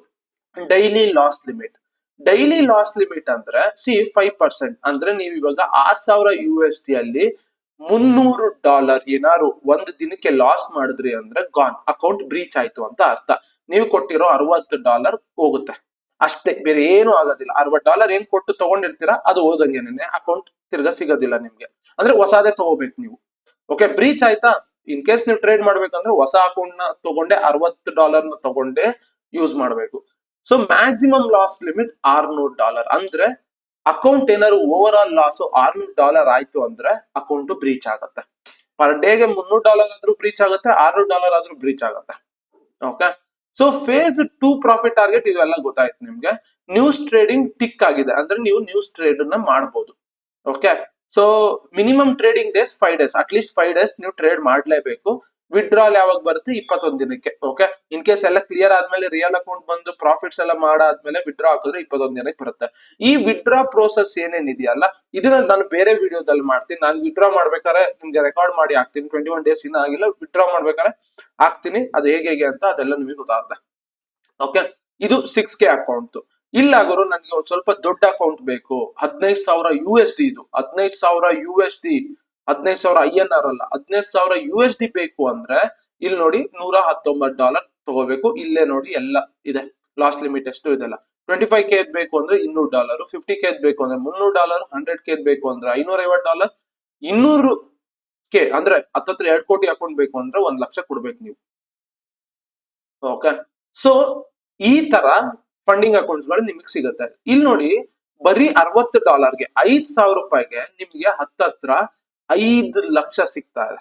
daily loss limit. Daily loss limit ಅಂದ್ರೆ 5%. ಅಂದ್ರೆ ನೀವು ಇವಾಗ 6,000 USD ಅಲ್ಲಿ $300 ಏನಾದ್ರು ಒಂದ್ ದಿನಕ್ಕೆ ಲಾಸ್ ಮಾಡಿದ್ರಿ ಅಂದ್ರೆ ಗಾನ್, ಅಕೌಂಟ್ ಬ್ರೀಚ್ ಆಯ್ತು ಅಂತ ಅರ್ಥ. ನೀವು ಕೊಟ್ಟಿರೋ $60 ಹೋಗುತ್ತೆ ಅಷ್ಟೇ, ಬೇರೆ ಏನು ಆಗೋದಿಲ್ಲ. $60 ಏನ್ ಕೊಟ್ಟು ತಗೊಂಡಿರ್ತೀರಾ ಅದು ಹೋದಂಗೆನೆ, ಅಕೌಂಟ್ ತಿರ್ಗಾ ಸಿಗೋದಿಲ್ಲ ನಿಮ್ಗೆ. ಅಂದ್ರೆ ಹೊಸದೇ ತಗೋಬೇಕು ನೀವು. ಓಕೆ, ಬ್ರೀಚ್ ಆಯ್ತಾ? ಇನ್ ಕೇಸ್ ನೀವು ಟ್ರೇಡ್ ಮಾಡ್ಬೇಕಂದ್ರೆ ಹೊಸ ಅಕೌಂಟ್ ನ ತಗೊಂಡೆ $60 ನ ತಗೊಂಡೆ ಯೂಸ್ ಮಾಡ್ಬೇಕು. So maximum loss limit $600. ಅಂದ್ರೆ ಅಕೌಂಟ್ ಏನಾದ್ರು ಓವರ್ ಆಲ್ ಲಾಸ್ $600 ಆಯ್ತು ಅಂದ್ರೆ ಅಕೌಂಟ್ ಬ್ರೀಚ್ ಆಗುತ್ತೆ. ಪರ್ ಡೇಗೆ $300 ಆದ್ರೂ ಬ್ರೀಚ್ ಆಗುತ್ತೆ, $600 ಆದ್ರೂ ಬ್ರೀಚ್ ಆಗುತ್ತೆ. Okay, so phase 2 profit target ಇವೆಲ್ಲ ಗೊತ್ತಾಯ್ತು ನಿಮ್ಗೆ. ನ್ಯೂಸ್ ಟ್ರೇಡಿಂಗ್ ಟಿಕ್ ಆಗಿದೆ ಅಂದ್ರೆ ನೀವು ನ್ಯೂಸ್ ಟ್ರೇಡ್ ನ ಮಾಡಬಹುದು. Okay, so minimum trading days 5 days, at least 5 days ನೀವು ಟ್ರೇಡ್ ಮಾಡ್ಲೇಬೇಕು. ವಿಡ್ರಾಲ್ ಯಾವಾಗ ಬರುತ್ತೆ? 21 ದಿನಕ್ಕೆ. ಓಕೆ, ಇನ್ ಕೇಸ್ ಎಲ್ಲ ಕ್ಲಿಯರ್ ಆದ್ಮೇಲೆ ರಿಯಲ್ ಅಕೌಂಟ್ ಬಂದು ಪ್ರಾಫಿಟ್ಸ್ ಎಲ್ಲ ಮಾಡಾದ್ಮೇಲೆ ವಿಡ್ರಾ ಹಾಕಿದ್ರೆ 21 ದಿನಕ್ಕೆ ಬರುತ್ತೆ. ಈ ವಿಡ್ರಾ ಪ್ರೋಸೆಸ್ ಏನೇನಿದೆಯಲ್ಲ ಇದನ್ನ ನಾನು ಬೇರೆ ವಿಡಿಯೋದಲ್ಲಿ ಮಾಡ್ತೀನಿ. ನಾನು ವಿಡ್ರಾ ಮಾಡ್ಬೇಕಾದ್ರೆ ನಿಮ್ಗೆ ರೆಕಾರ್ಡ್ ಮಾಡಿ ಹಾಕ್ತೀನಿ. 21 ಡೇಸ್ ಇನ್ನ ಆಗಿಲ್ಲ, ವಿಡ್ರಾ ಮಾಡ್ಬೇಕಾದ್ರೆ ಹಾಕ್ತೀನಿ. ಅದು ಹೇಗೆ ಅಂತ ಅದೆಲ್ಲ ನಿಮಗೆ ಗೊತ್ತಾಗುತ್ತೆ. ಓಕೆ, ಇದು 6K ಅಕೌಂಟ್. ಇಲ್ಲಾಗರು ನನಗೆ ಒಂದ್ ಸ್ವಲ್ಪ ದೊಡ್ಡ ಅಕೌಂಟ್ ಬೇಕು, 15,000 USD. ಇದು 15,000 USD, 15,000 INR ಅಲ್ಲ, 15,000 USD ಬೇಕು ಅಂದ್ರೆ ಇಲ್ಲಿ ನೋಡಿ $119 ತಗೋಬೇಕು. ಇಲ್ಲೇ ನೋಡಿ ಎಲ್ಲ ಇದೆ, ಲಾಸ್ ಲಿಮಿಟ್ ಎಷ್ಟು ಇದೆಲ್ಲ. 25K ಬೇಕು ಅಂದ್ರೆ $200, 50K ಬೇಕು ಅಂದ್ರೆ $300, 100K ಬೇಕು ಅಂದ್ರೆ $550, 200K ಅಂದ್ರೆ ಹತ್ತತ್ರ 2 ಕೋಟಿ ಅಕೌಂಟ್ ಬೇಕು ಅಂದ್ರೆ 1 ಲಕ್ಷ ಕೊಡ್ಬೇಕು ನೀವು. ಓಕೆ, ಸೊ ಈ ತರ ಫಂಡಿಂಗ್ ಅಕೌಂಟ್ಸ್ ಗಳು ನಿಮಗೆ ಸಿಗುತ್ತೆ. ಇಲ್ಲಿ ನೋಡಿ ಬರೀ $60ಗೆ, $5,000 ನಿಮ್ಗೆ ಹತ್ತತ್ರ 5 ಲಕ್ಷ ಸಿಗ್ತಾ ಇದೆ.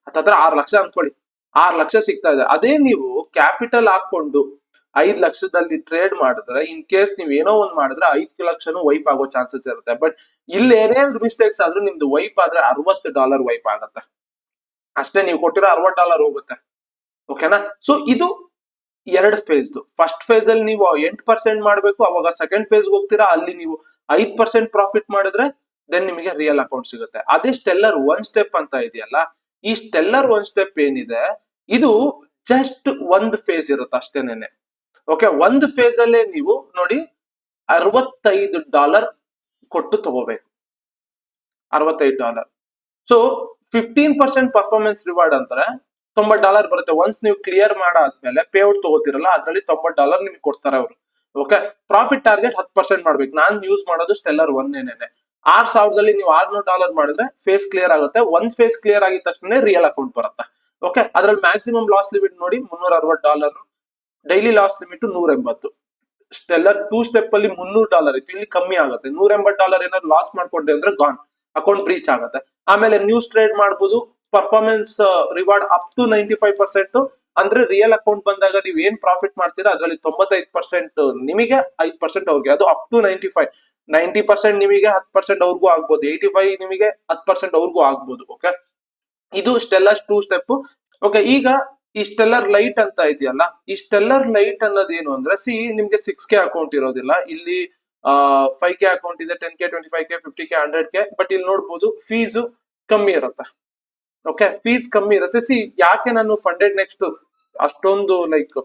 ಹತ್ತತ್ರ 6 ಲಕ್ಷ ಅನ್ಕೊಳ್ಳಿ, 6 ಲಕ್ಷ ಸಿಗ್ತಾ ಇದೆ. ಅದೇ ನೀವು ಕ್ಯಾಪಿಟಲ್ ಹಾಕೊಂಡು 5 ಲಕ್ಷದಲ್ಲಿ ಟ್ರೇಡ್ ಮಾಡಿದ್ರೆ, ಇನ್ ಕೇಸ್ ನೀವ್ ಏನೋ ಒಂದ್ ಮಾಡಿದ್ರೆ 5 ಲಕ್ಷನು ವೈಪ್ ಆಗೋ ಚಾನ್ಸಸ್ ಇರುತ್ತೆ. ಬಟ್ ಇಲ್ಲಿ ಏನೇ ಮಿಸ್ಟೇಕ್ಸ್ ಆದ್ರೂ ನಿಮ್ದು ವೈಪ್ ಆದ್ರೆ $60 ವೈಪ್ ಆಗುತ್ತೆ ಅಷ್ಟೇ. ನೀವು ಕೊಟ್ಟಿರೋ $60 ಹೋಗುತ್ತೆ. ಓಕೆನಾ? ಸೊ ಇದು 2 ಫೇಸ್. ಫಸ್ಟ್ ಫೇಸ್ ಅಲ್ಲಿ ನೀವು 8% ಮಾಡ್ಬೇಕು, ಅವಾಗ ಸೆಕೆಂಡ್ ಫೇಸ್ ಹೋಗ್ತೀರಾ, ಅಲ್ಲಿ ನೀವು 5% ಪ್ರಾಫಿಟ್ ಮಾಡಿದ್ರೆ ದೆನ್ ನಿಮಗೆ ರಿಯಲ್ ಅಕೌಂಟ್ ಸಿಗುತ್ತೆ. ಅದೇ ಸ್ಟೆಲ್ಲರ್ 1 ಸ್ಟೆಪ್ ಅಂತ ಇದೆಯಲ್ಲ, ಈ ಸ್ಟೆಲ್ಲರ್ 1 ಸ್ಟೆಪ್ ಏನಿದೆ ಇದು ಜಸ್ಟ್ ಒಂದು ಫೇಸ್ ಇರುತ್ತೆ ಅಷ್ಟೇನೆ. ಓಕೆ, ಒಂದು ಫೇಸ್ ಅಲ್ಲೇ ನೀವು ನೋಡಿ $65 ಕೊಟ್ಟು ತಗೋಬೇಕು. $65. ಸೊ 15% ಪರ್ಫಾರ್ಮೆನ್ಸ್ ರಿವಾರ್ಡ್ ಅಂತಾರೆ $90 ಬರುತ್ತೆ. ಒನ್ಸ್ ನೀವು ಕ್ಲಿಯರ್ ಮಾಡಾದ್ಮೇಲೆ ಪೇ ಔಟ್ ತಗೋತಿರಲ್ಲ, ಅದ್ರಲ್ಲಿ $90 ನಿಮ್ಗೆ ಕೊಡ್ತಾರೆ ಅವರು. ಓಕೆ, ಪ್ರಾಫಿಟ್ ಟಾರ್ಗೆಟ್ 10% ಮಾಡ್ಬೇಕು. ನಾನ್ ಯೂಸ್ ಮಾಡೋದು ಸ್ಟೆಲ್ಲರ್ 1ನೇನೆ. 6,000ದಲ್ಲಿ ನೀವು $600 ಮಾಡಿದ್ರೆ ಫೇಸ್ ಕ್ಲಿಯರ್ ಆಗುತ್ತೆ. ಒಂದ್ ಫೇಸ್ ಕ್ಲಿಯರ್ ಆಗಿದ ತಕ್ಷಣ ರಿಯಲ್ ಅಕೌಂಟ್ ಬರುತ್ತೆ. ಓಕೆ, ಅದ್ರಲ್ಲಿ ಮ್ಯಾಕ್ಸಿಮಮ್ ಲಾಸ್ ಲಿಮಿಟ್ ನೋಡಿ $360, daily loss limit 180. Stellar 2 step ಅಲ್ಲಿ $300 ಇತ್ತು, ಇಲ್ಲಿ ಕಮ್ಮಿ ಆಗುತ್ತೆ. $180 ಏನಾದ್ರು ಲಾಸ್ ಮಾಡ್ಕೊಂಡೆ ಅಂದ್ರೆ ಗಾನ್, ಅಕೌಂಟ್ ಬ್ರೀಚ್ ಆಗುತ್ತೆ. ಆಮೇಲೆ ನ್ಯೂಸ್ ಟ್ರೇಡ್ ಮಾಡ್ಬೋದು. Performance reward up to 95%. ಅಂದ್ರೆ ರಿಯಲ್ ಅಕೌಂಟ್ ಬಂದಾಗ ನೀವು ಏನ್ ಪ್ರಾಫಿಟ್ ಮಾಡ್ತೀರಾ ಅದ್ರಲ್ಲಿ 95% ನಿಮಗೆ, 5% ಅವ್ರಿಗೆ. ಅದು ಅಪ್ ಟು 95. 90% ನಿಮಗೆ, 10% ಅವ್ರಿಗೂ ಆಗ್ಬೋದು. 85 ನಿಮಗೆ, 10% ಅವ್ರಿಗೂ ಆಗ್ಬೋದು. ಓಕೆ, ಇದು ಸ್ಟೆಲ್ಲರ್ 2 ಸ್ಟೆಪ್. ಓಕೆ, ಈಗ ಈ ಸ್ಟೆಲ್ಲರ್ ಲೈಟ್ ಅಂತ ಇದೆಯಲ್ಲ, ಈ ಸ್ಟೆಲ್ಲರ್ ಲೈಟ್ ಅನ್ನೋದು ಏನು ಅಂದ್ರೆ ನಿಮ್ಗೆ 6K ಅಕೌಂಟ್ ಇರೋದಿಲ್ಲ. ಇಲ್ಲಿ 5K ಅಕೌಂಟ್ ಇದೆ, 10K, 25K, 50K, 100K. But ಇಲ್ಲಿ ನೋಡ್ಬೋದು ಫೀಸ್ ಕಮ್ಮಿ ಇರುತ್ತೆ. ಓಕೆ, ಫೀಸ್ ಕಮ್ಮಿ ಇರುತ್ತೆ. ಯಾಕೆ ನಾನು ಫಂಡೆಡ್ ನೆಕ್ಸ್ಟ್ ಅಷ್ಟೊಂದು ಲೈಕ್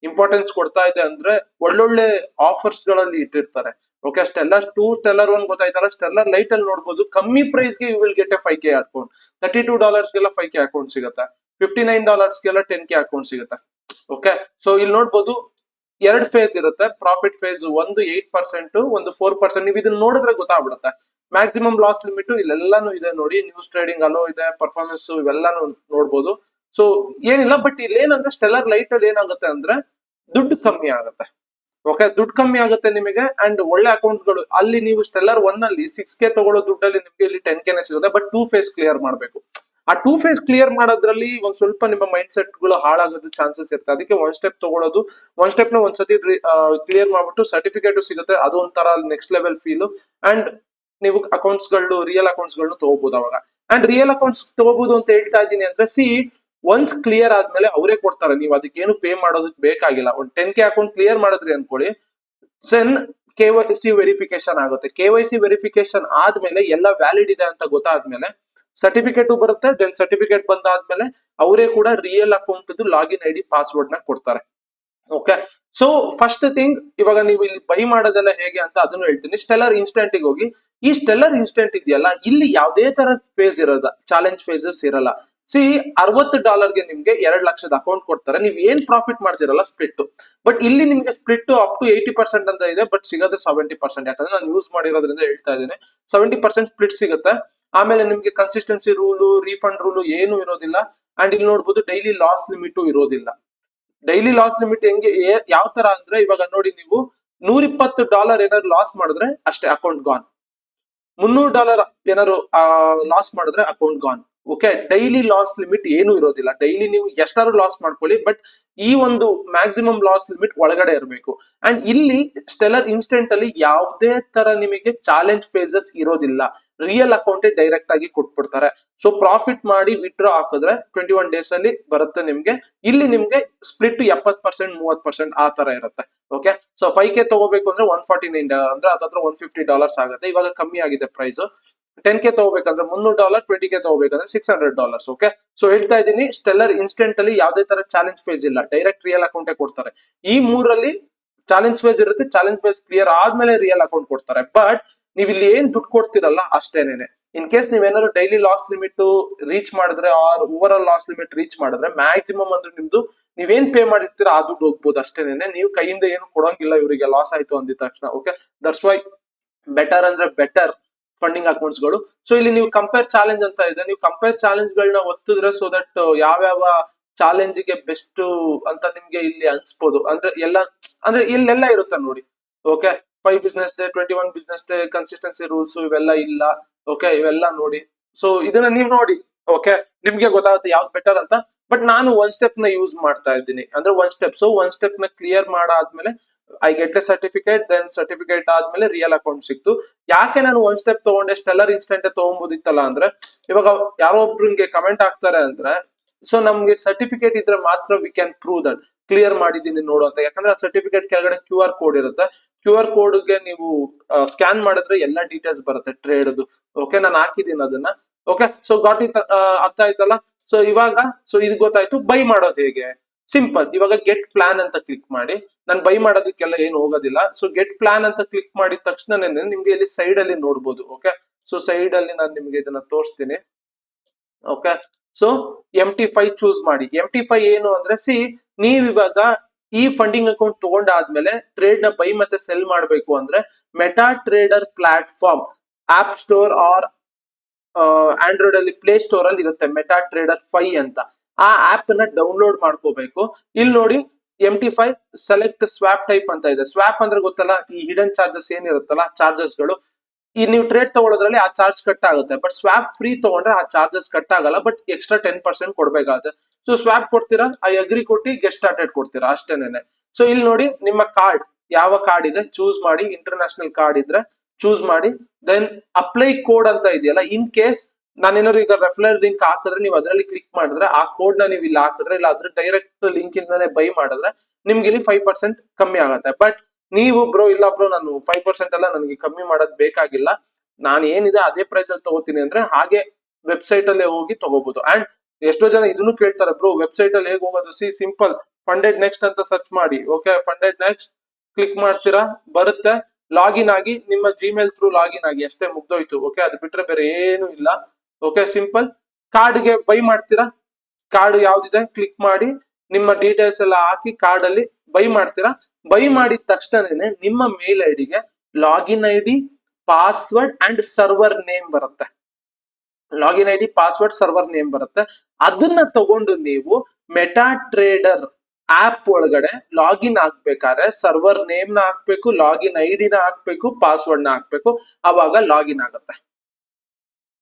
ಇಂಪಾರ್ಟೆನ್ಸ್ ಕೊಡ್ತಾ ಇದೆ ಅಂದ್ರೆ ಒಳ್ಳೊಳ್ಳೆ ಆಫರ್ಸ್ ಗಳಲ್ಲಿ ಇಟ್ಟಿರ್ತಾರೆ. ಓಕೆ, ಸ್ಟೆಲ್ಲರ್ 2, ಸ್ಟೆಲ್ಲರ್ 1 ಗೊತ್ತಾಯ್ತಲ್ಲ. ಸ್ಟೆಲ್ಲರ್ ಲೈಟ್ ಅಲ್ಲಿ ನೋಡ್ಬೋದು ಕಮ್ಮಿ ಪ್ರೈಸ್ ಗೆ you will get a 5K account. $32ಗೆಲ್ಲ 5K ಅಕೌಂಟ್ ಸಿಗುತ್ತೆ. $59ಗೆಲ್ಲ 10K ಅಕೌಂಟ್ ಸಿಗುತ್ತೆ. ಓಕೆ, ಸೊ ಇಲ್ಲಿ ನೋಡ್ಬೋದು 2 ಫೇಸ್ ಇರುತ್ತೆ. ಪ್ರಾಫಿಟ್ ಫೇಸ್ ಒಂದು 8%, ಒಂದು 4%. ನೀವು ಇದನ್ನ ನೋಡಿದ್ರೆ ಗೊತ್ತಾಗ್ಬಿಡುತ್ತೆ. ಮ್ಯಾಕ್ಸಿಮಮ್ ಲಾಸ್ ಲಿಮಿಟ್ ಇಲ್ಲೆಲ್ಲಾನು ಇದೆ ನೋಡಿ. ನ್ಯೂಸ್ ಟ್ರೇಡಿಂಗ್ ಅಲೋ ಇದೆ, ಪರ್ಫಾರ್ಮೆನ್ಸ್ ಇವೆಲ್ಲಾನು ನೋಡ್ಬೋದು. ಸೊ ಏನಿಲ್ಲ, ಬಟ್ ಇಲ್ಲಿ ಏನಂದ್ರೆ ಸ್ಟೆಲ್ಲರ್ ಲೈಟ್ ಅಲ್ಲಿ ಏನಾಗುತ್ತೆ ಅಂದ್ರೆ ದುಡ್ಡು ಕಮ್ಮಿ ಆಗುತ್ತೆ. ಓಕೆ, ದುಡ್ಡು ಕಮ್ಮಿ ಆಗುತ್ತೆ ನಿಮಗೆ. ಅಂಡ್ ಒಳ್ಳೆ ಅಕೌಂಟ್ ಗಳು ಅಲ್ಲಿ ನೀವು ಸ್ಟೆಲ್ಲರ್ 1 ಅಲ್ಲಿ 6K ತಗೊಳ್ಳೋ ದುಡ್ಡಲ್ಲಿ ನಿಮ್ಗೆ ಇಲ್ಲಿ 10K ಸಿಗುತ್ತೆ. ಬಟ್ 2 ಫೇಸ್ ಕ್ಲಿಯರ್ ಮಾಡ್ಬೇಕು. ಆ 2 ಫೇಸ್ ಕ್ಲಿಯರ್ ಮಾಡೋದ್ರಲ್ಲಿ ಒಂದ್ ಸ್ವಲ್ಪ ನಿಮ್ಮ ಮೈಂಡ್ ಸೆಟ್ ಗಳು ಹಾಳಾಗೋದು ಚಾನ್ಸಸ್ ಇರುತ್ತೆ. ಅದಕ್ಕೆ ಒನ್ ಸ್ಟೆಪ್ ತಗೊಳ್ಳೋದು, ಒನ್ ಸ್ಟೆಪ್ ನ ಒಂದ್ಸತಿ ಕ್ಲಿಯರ್ ಮಾಡ್ಬಿಟ್ಟು ಸರ್ಟಿಫಿಕೇಟ್ ಸಿಗುತ್ತೆ, ಅದು ಒಂಥರ ನೆಕ್ಸ್ಟ್ ಲೆವೆಲ್ ಫೀಲ್. ಅಂಡ್ ನೀವು ಅಕೌಂಟ್ಸ್ ಗಳು, ರಿಯಲ್ ಅಕೌಂಟ್ಸ್ ಗಳನ್ನ ತಗೋಬಹುದು ಅವಾಗ. ಅಂಡ್ ರಿಯಲ್ ಅಕೌಂಟ್ಸ್ ತಗೋಬಹುದು ಅಂತ ಹೇಳ್ತಾ ಇದ್ದೀನಿ ಅಂದ್ರೆ, ಒನ್ಸ್ ಕ್ಲಿಯರ್ ಆದ್ಮೇಲೆ ಅವರೇ ಕೊಡ್ತಾರೆ, ನೀವು ಅದಕ್ಕೇನು ಪೇ ಮಾಡೋದಕ್ಕೆ ಬೇಕಾಗಿಲ್ಲ. ಒಂದು 10K ಅಕೌಂಟ್ ಕ್ಲಿಯರ್ ಮಾಡಿದ್ರಿ ಅನ್ಕೊಳ್ಳಿ, ಸೆನ್ KYC ವೆರಿಫಿಕೇಶನ್ ಆಗುತ್ತೆ. KYC ವೆರಿಫಿಕೇಶನ್ ಆದ್ಮೇಲೆ ಎಲ್ಲ ವ್ಯಾಲಿಡ್ ಇದೆ ಅಂತ ಗೊತ್ತಾದ್ಮೇಲೆ ಸರ್ಟಿಫಿಕೇಟ್ ಬರುತ್ತೆ. ದೆನ್ ಸರ್ಟಿಫಿಕೇಟ್ ಬಂದಾದ್ಮೇಲೆ ಅವರೇ ಕೂಡ real account login ID password ನ ಕೊಡ್ತಾರೆ. ಓಕೆ, ಸೊ ಫಸ್ಟ್ ಥಿಂಗ್, ಇವಾಗ ನೀವು ಇಲ್ಲಿ ಬೈ ಮಾಡೋದೆಲ್ಲ ಹೇಗೆ ಅಂತ ಅದನ್ನು ಹೇಳ್ತೀನಿ. ಸ್ಟೆಲ್ಲರ್ ಇನ್ಸ್ಟೆಂಟ್ ಗೆ ಹೋಗಿ. ಈ ಸ್ಟೆಲ್ಲರ್ ಇನ್ಸ್ಟೆಂಟ್ ಇದೆಯಲ್ಲ, ಇಲ್ಲಿ ಯಾವುದೇ ತರ ಫೇಸ್ ಇರೋದ, ಚಾಲೆಂಜ್ ಫೇಸಸ್ ಇರಲ್ಲ. $60 ನಿಮ್ಗೆ 2 ಲಕ್ಷದ ಅಕೌಂಟ್ ಕೊಡ್ತಾರೆ. ನೀವು ಏನ್ ಪ್ರಾಫಿಟ್ ಮಾಡ್ತಿರಲ್ಲ ಸ್ಪ್ಲಿಟ್. ಬಟ್ ಇಲ್ಲಿ ನಿಮ್ಗೆ ಸ್ಪ್ಲಿಟ್ ಅಪ್ ಟು 80% ಅಂತ ಇದೆ, ಬಟ್ ಸಿಗೋದು 70%. ಯಾಕಂದ್ರೆ ನಾನು ಯೂಸ್ ಮಾಡಿರೋದ್ರಿಂದ ಹೇಳ್ತಾ ಇದ್ದೇನೆ. 70% ಸ್ಪ್ಲಿಟ್ ಸಿಗುತ್ತೆ. ಆಮೇಲೆ ನಿಮ್ಗೆ ಕನ್ಸಿಸ್ಟೆನ್ಸಿ ರೂಲು, ರೀಫಂಡ್ ರೂಲು ಏನು ಇರೋದಿಲ್ಲ. ಅಂಡ್ ಇಲ್ಲಿ ನೋಡ್ಬೋದು, ಡೈಲಿ ಲಾಸ್ ಲಿಮಿಟ್ ಇರೋದಿಲ್ಲ. ಡೈಲಿ ಲಾಸ್ ಲಿಮಿಟ್ ಹೆಂಗೆ, ಯಾವ ತರ ಅಂದ್ರೆ, ಇವಾಗ ನೋಡಿ, ನೀವು $120 ಏನಾದ್ರು ಲಾಸ್ ಮಾಡಿದ್ರೆ ಅಷ್ಟೇ, ಅಕೌಂಟ್ ಗಾನ್. $300 ಏನಾದ್ರು ಲಾಸ್ ಮಾಡಿದ್ರೆ account gone. Okay, daily loss limit ಏನು ಇರೋದಿಲ್ಲ. ಡೈಲಿ ನೀವು ಎಷ್ಟಾದ್ರು ಲಾಸ್ ಮಾಡ್ಕೊಳ್ಳಿ, ಬಟ್ ಈ ಒಂದು ಮ್ಯಾಕ್ಸಿಮಮ್ ಲಾಸ್ ಲಿಮಿಟ್ ಒಳಗಡೆ ಇರಬೇಕು. ಅಂಡ್ ಇಲ್ಲಿ ಸ್ಟೆಲ್ಲರ್ ಇನ್ಸ್ಟೆಂಟ್ ಅಲ್ಲಿ ಯಾವುದೇ ತರ ನಿಮಗೆ ಚಾಲೆಂಜ್ ಫೇಸಸ್ ಇರೋದಿಲ್ಲ. ರಿಯಲ್ ಅಕೌಂಟ್ ಡೈರೆಕ್ಟ್ ಆಗಿ ಕೊಟ್ಬಿಡ್ತಾರೆ. ಸೊ ಪ್ರಾಫಿಟ್ ಮಾಡಿ ವಿತ್ಡ್ರಾ ಹಾಕಿದ್ರೆ 21 ಡೇಸ್ ಅಲ್ಲಿ ಬರುತ್ತೆ ನಿಮ್ಗೆ. ಇಲ್ಲಿ ನಿಮ್ಗೆ ಸ್ಪ್ಲಿಟ್ 70%, 30% ಆ ತರ ಇರುತ್ತೆ. ಓಕೆ, ಸೊ 5K ತಗೋಬೇಕು ಅಂದ್ರೆ $149, ಅಂದ್ರೆ ಅದ್ರ $150 ಆಗುತ್ತೆ. ಇವಾಗ ಕಮ್ಮಿ ಆಗಿದೆ ಪ್ರೈಸ್. 10K ತಗೋಬೇಕಂದ್ರೆ $300, 20K ತಗೋಬೇಕಂದ್ರೆ $600. ಓಕೆ, ಸೊ ಹೇಳ್ತಾ ಇದ್ದೀನಿ, ಸ್ಟೆಲ್ಲರ್ ಇನ್ಸ್ಟೆಂಟ್ ಅಲ್ಲಿ ಯಾವುದೇ ತರ ಚಾಲೆಂಜ್ ಫೇಸ್ ಇಲ್ಲ, ಡೈರೆಕ್ಟ್ ರಿಯಲ್ ಅಕೌಂಟ್ ಕೊಡ್ತಾರೆ. ಈ ಮೂರಲ್ಲಿ ಚಾಲೆಂಜ್ ಫೇಸ್ ಇರುತ್ತೆ. ಚಾಲೆಂಜ್ ಫೇಸ್ ಕ್ಲಿಯರ್ ಆದ್ಮೇಲೆ ರಿಯಲ್ ಅಕೌಂಟ್ ಕೊಡ್ತಾರೆ. ಬಟ್ ನೀವು ಇಲ್ಲಿ ಏನ್ ದುಡ್ಡು ಕೊಡ್ತಿರಲ್ಲ ಅಷ್ಟೇನೇನೆ. ಇನ್ ಕೇಸ್ ನೀವೇನಾದ್ರು ಡೈಲಿ ಲಾಸ್ ಲಿಮಿಟ್ ರೀಚ್ ಮಾಡಿದ್ರೆ, or overall loss limit reach ಮಾಡಿದ್ರೆ, ಮ್ಯಾಕ್ಸಿಮಮ್ ಅಂದ್ರೆ ನಿಮ್ದು ನೀವೇನ್ ಪೇ ಮಾಡಿರ್ತೀರಾ ಆ ದುಡ್ಡು ಹೋಗ್ಬೋದು ಅಷ್ಟೇನೆ. ನೀವು ಕೈಯಿಂದ ಏನು ಕೊಡೋಂಗಿಲ್ಲ ಇವರಿಗೆ ಲಾಸ್ ಆಯ್ತು ಅಂದಿದ ತಕ್ಷಣ. ಓಕೆ, ದಟ್ಸ್ ವೈ ಬೆಟರ್ ಅಂದ್ರೆ ಬೆಟರ್ ಫಂಡಿಂಗ್ ಅಕೌಂಟ್ಸ್ ಗಳು. ಸೊ ಇಲ್ಲಿ ನೀವು ಕಂಪೇರ್ ಚಾಲೆಂಜ್ ಅಂತ ಇದೆ, ನೀವು ಕಂಪೇರ್ ಚಾಲೆಂಜ್ ಗಳನ್ನ ಒತ್ತಿದ್ರೆ, ಸೊ ದಟ್ ಯಾವ್ಯಾವ ಚಾಲೆಂಜ್ ಗೆ ಬೆಸ್ಟ್ ಅಂತ ನಿಮ್ಗೆ ಇಲ್ಲಿ ಅನ್ಸ್ಬೋದು. ಅಂದ್ರೆ ಇಲ್ಲೆಲ್ಲ ಇರುತ್ತೆ ನೋಡಿ. Okay, 5 business day, 21 business day, consistency rules ಇವೆಲ್ಲ ಇಲ್ಲ. ಓಕೆ, ಇವೆಲ್ಲ ನೋಡಿ. ಸೊ ಇದನ್ನ ನೀವು ನೋಡಿ. ಓಕೆ, ನಿಮ್ಗೆ ಗೊತ್ತಾಗುತ್ತೆ ಯಾವ್ದು ಬೆಟರ್ ಅಂತ. ಬಟ್ ನಾನು ಒನ್ ಸ್ಟೆಪ್ ನ ಯೂಸ್ ಮಾಡ್ತಾ ಇದ್ದೀನಿ, ಅಂದ್ರೆ one step. So one step ನ ಕ್ಲಿಯರ್ ಮಾಡಾದ್ಮೇಲೆ I get a certificate. Then certificate ಆದ್ಮೇಲೆ ರಿಯಲ್ ಅಕೌಂಟ್ ಸಿಕ್ತು. ಯಾಕೆ ನಾನು ಒನ್ ಸ್ಟೆಪ್ ತಗೊಂಡೆ, ಸ್ಟೆಲ್ಲರ್ ಇನ್ಸ್ಟೆಂಟ್ ತಗೊಂಬೋದಿತ್ತಲ್ಲ ಅಂದ್ರೆ, ಇವಾಗ ಯಾರೋ ಒಬ್ರಿಗೆ ಕಮೆಂಟ್ ಆಗ್ತಾರೆ ಅಂದ್ರೆ, ಸೊ ನಮ್ಗೆ ಸರ್ಟಿಫಿಕೇಟ್ ಇದ್ರೆ ಮಾತ್ರ we can prove that clear ಮಾಡಿದೀನಿ ನೋಡು ಅಂತ. ಯಾಕಂದ್ರೆ ಆ ಸರ್ಟಿಫಿಕೇಟ್ ಕೆಳಗಡೆ QR ಕೋಡ್ ಇರುತ್ತೆ. QR ಕೋಡ್ ಗೆ ನೀವು ಸ್ಕ್ಯಾನ್ ಮಾಡಿದ್ರೆ ಎಲ್ಲಾ ಡೀಟೇಲ್ಸ್ ಬರುತ್ತೆ ಟ್ರೇಡ್. ಓಕೆ, ನಾನು ಹಾಕಿದ್ದೀನಿ ಅದನ್ನ. ಓಕೆ, ಸೊ ಗಾಟ್ ಇಟ್, ಅರ್ಥ ಆಯ್ತಲ್ಲ. ಸೊ ಇವಾಗ ಇದು ಗೊತ್ತಾಯ್ತು. ಬೈ ಮಾಡೋದು ಹೇಗೆ, ಸಿಂಪಲ್. ಇವಾಗ ಗೆಟ್ ಪ್ಲಾನ್ ಅಂತ ಕ್ಲಿಕ್ ಮಾಡಿ. ನಾನು ಬೈ ಮಾಡೋದಕ್ಕೆಲ್ಲ ಏನು ಹೋಗೋದಿಲ್ಲ. ಸೊ ಗೆಟ್ ಪ್ಲಾನ್ ಅಂತ ಕ್ಲಿಕ್ ಮಾಡಿದ ತಕ್ಷಣ ನಿಮ್ಗೆ ಇಲ್ಲಿ ಸೈಡ್ ಅಲ್ಲಿ ನೋಡ್ಬೋದು. ಓಕೆ, ಸೊ ಸೈಡ್ ಅಲ್ಲಿ ನಾನು ನಿಮ್ಗೆ ಇದನ್ನ ತೋರಿಸ್ತೀನಿ. ಓಕೆ, ಸೊ MT5 ಚೂಸ್ ಮಾಡಿ. MT5 ಏನು ಅಂದ್ರೆ, ನೀವ್ ಇವಾಗ ಈ ಫಂಡಿಂಗ್ ಅಕೌಂಟ್ ತಗೊಂಡಾದ್ಮೇಲೆ ಟ್ರೇಡ್ ನ ಬೈ ಮತ್ತೆ ಸೆಲ್ ಮಾಡ್ಬೇಕು ಅಂದ್ರೆ, MetaTrader platform app store or Android ಅಲ್ಲಿ ಪ್ಲೇ ಸ್ಟೋರ್ ಅಲ್ಲಿ ಇರುತ್ತೆ ಮೆಟಾ ಟ್ರೇಡರ್ 5 ಅಂತ. ಆ ಆಪ್ ನ ಡೌನ್ಲೋಡ್ ಮಾಡ್ಕೋಬೇಕು. ಇಲ್ಲಿ ನೋಡಿ, MT5 ಸೆಲೆಕ್ಟ್ ಸ್ವಾಪ್ ಟೈಪ್ ಅಂತ ಇದೆ. ಸ್ವಾಪ್ ಅಂದ್ರೆ ಗೊತ್ತಲ್ಲ, ಈ ಹಿಡನ್ ಚಾರ್ಜಸ್ ಏನಿರುತ್ತಲ್ಲ, ಚಾರ್ಜಸ್ ಗಳು. ಈ ನೀವು ಟ್ರೇಡ್ ತಗೊಳ್ಳೋದ್ರಲ್ಲಿ ಆ ಚಾರ್ಜ್ ಕಟ್ ಆಗುತ್ತೆ. ಬಟ್ ಸ್ವಾಪ್ ಫ್ರೀ ತಗೊಂಡ್ರೆ ಆ ಚಾರ್ಜಸ್ ಕಟ್ ಆಗಲ್ಲ, ಬಟ್ ಎಕ್ಸ್ಟ್ರಾ 10% ಕೊಡ್ಬೇಕಾಗುತ್ತೆ. ಸೊ ಸ್ವಾಪ್ ಕೊಡ್ತೀರಾ, ಐ ಅಗ್ರಿ ಕೊಟ್ಟು ಗೆಟ್ ಸ್ಟಾರ್ಟೆಡ್ ಕೊಡ್ತೀರಾ ಅಷ್ಟೇನೆ. ಸೊ ಇಲ್ಲಿ ನೋಡಿ, ನಿಮ್ಮ ಕಾರ್ಡ್ ಯಾವ ಕಾರ್ಡ್ ಇದೆ ಚೂಸ್ ಮಾಡಿ. ಇಂಟರ್ನ್ಯಾಷನಲ್ ಕಾರ್ಡ್ ಇದ್ರೆ ಚೂಸ್ ಮಾಡಿ. ದೆನ್ ಅಪ್ಲೈ ಕೋಡ್ ಅಂತ ಇದೆಯಲ್ಲ, ಇನ್ ಕೇಸ್ ನಾನೇನಾದ್ರು ಈಗ ರೆಫರಲ್ ಲಿಂಕ್ ಹಾಕಿದ್ರೆ, ನೀವು ಅದರಲ್ಲಿ ಕ್ಲಿಕ್ ಮಾಡಿದ್ರೆ ಆ ಕೋಡ್ ನ ನೀವು ಇಲ್ಲಿ ಹಾಕಿದ್ರೆ, ಇಲ್ಲ ಅದ್ರ ಡೈರೆಕ್ಟ್ ಲಿಂಕ್ ಇಂದಾನೆ ಬೈ ಮಾಡಿದ್ರೆ ನಿಮ್ಗೆ ಇಲ್ಲಿ 5% ಕಮ್ಮಿ ಆಗುತ್ತೆ. ಬಟ್ ನೀವು ಇಲ್ಲ ಬ್ರೋ ನಾನು 5% ಎಲ್ಲ ನನಗೆ ಕಮ್ಮಿ ಮಾಡೋದ್ ಬೇಕಾಗಿಲ್ಲ, ನಾನು ಏನಿದೆ ಅದೇ ಪ್ರೈಸ್ ಅಲ್ಲಿ ತಗೋತೀನಿ ಅಂದ್ರೆ, ಹಾಗೆ ವೆಬ್ಸೈಟ್ ಅಲ್ಲೇ ಹೋಗಿ ತಗೋಬಹುದು. ಅಂಡ್ ಎಷ್ಟೋ ಜನ ಇದನ್ನು ಕೇಳ್ತಾರೆ, ಬ್ರೋ ವೆಬ್ಸೈಟ್ ಅಲ್ಲಿ ಹೇಗೆ ಹೋಗೋದು. ಸಿಂಪಲ್, ಫಂಡೆಡ್ ನೆಕ್ಸ್ಟ್ ಅಂತ ಸರ್ಚ್ ಮಾಡಿ. ಓಕೆ, ಫಂಡೆಡ್ ನೆಕ್ಸ್ಟ್ ಕ್ಲಿಕ್ ಮಾಡ್ತೀರಾ, ಬರುತ್ತೆ. ಲಾಗಿನ್ ಆಗಿ, ನಿಮ್ಮ ಜಿಮೇಲ್ ಥ್ರೂ ಲಾಗಿನ್ ಆಗಿ, ಅಷ್ಟೇ, ಮುಗ್ದೋಯ್ತು. ಓಕೆ, ಅದು ಬಿಟ್ರೆ ಬೇರೆ ಏನು ಇಲ್ಲ. Okay, simple. ಕಾರ್ಡ್ ಗೆ ಬೈ ಮಾಡ್ತೀರಾ, ಕಾರ್ಡ್ ಯಾವ್ದಿದೆ ಕ್ಲಿಕ್ ಮಾಡಿ, ನಿಮ್ಮ ಡೀಟೇಲ್ಸ್ ಎಲ್ಲ ಹಾಕಿ ಕಾರ್ಡ್ ಅಲ್ಲಿ ಬೈ ಮಾಡ್ತೀರಾ. ಬೈ ಮಾಡಿದ ತಕ್ಷಣನೇ ನಿಮ್ಮ ಮೇಲ್ ಐಡಿಗೆ login ID, password and server name ಬರುತ್ತೆ. Login ID, password, server name ಬರುತ್ತೆ. ಅದನ್ನ ತಗೊಂಡು ನೀವು ಮೆಟಾ ಟ್ರೇಡರ್ ಆಪ್ ಒಳಗಡೆ ಲಾಗಿನ್ ಆಗ್ಬೇಕಾದ್ರೆ ಸರ್ವರ್ ನೇಮ್ ನ ಹಾಕ್ಬೇಕು, ಲಾಗಿನ್ ID ನ ಹಾಕ್ಬೇಕು, ಪಾಸ್ವರ್ಡ್ ನ ಹಾಕ್ಬೇಕು. ಅವಾಗ ಲಾಗಿನ್ ಆಗುತ್ತೆ.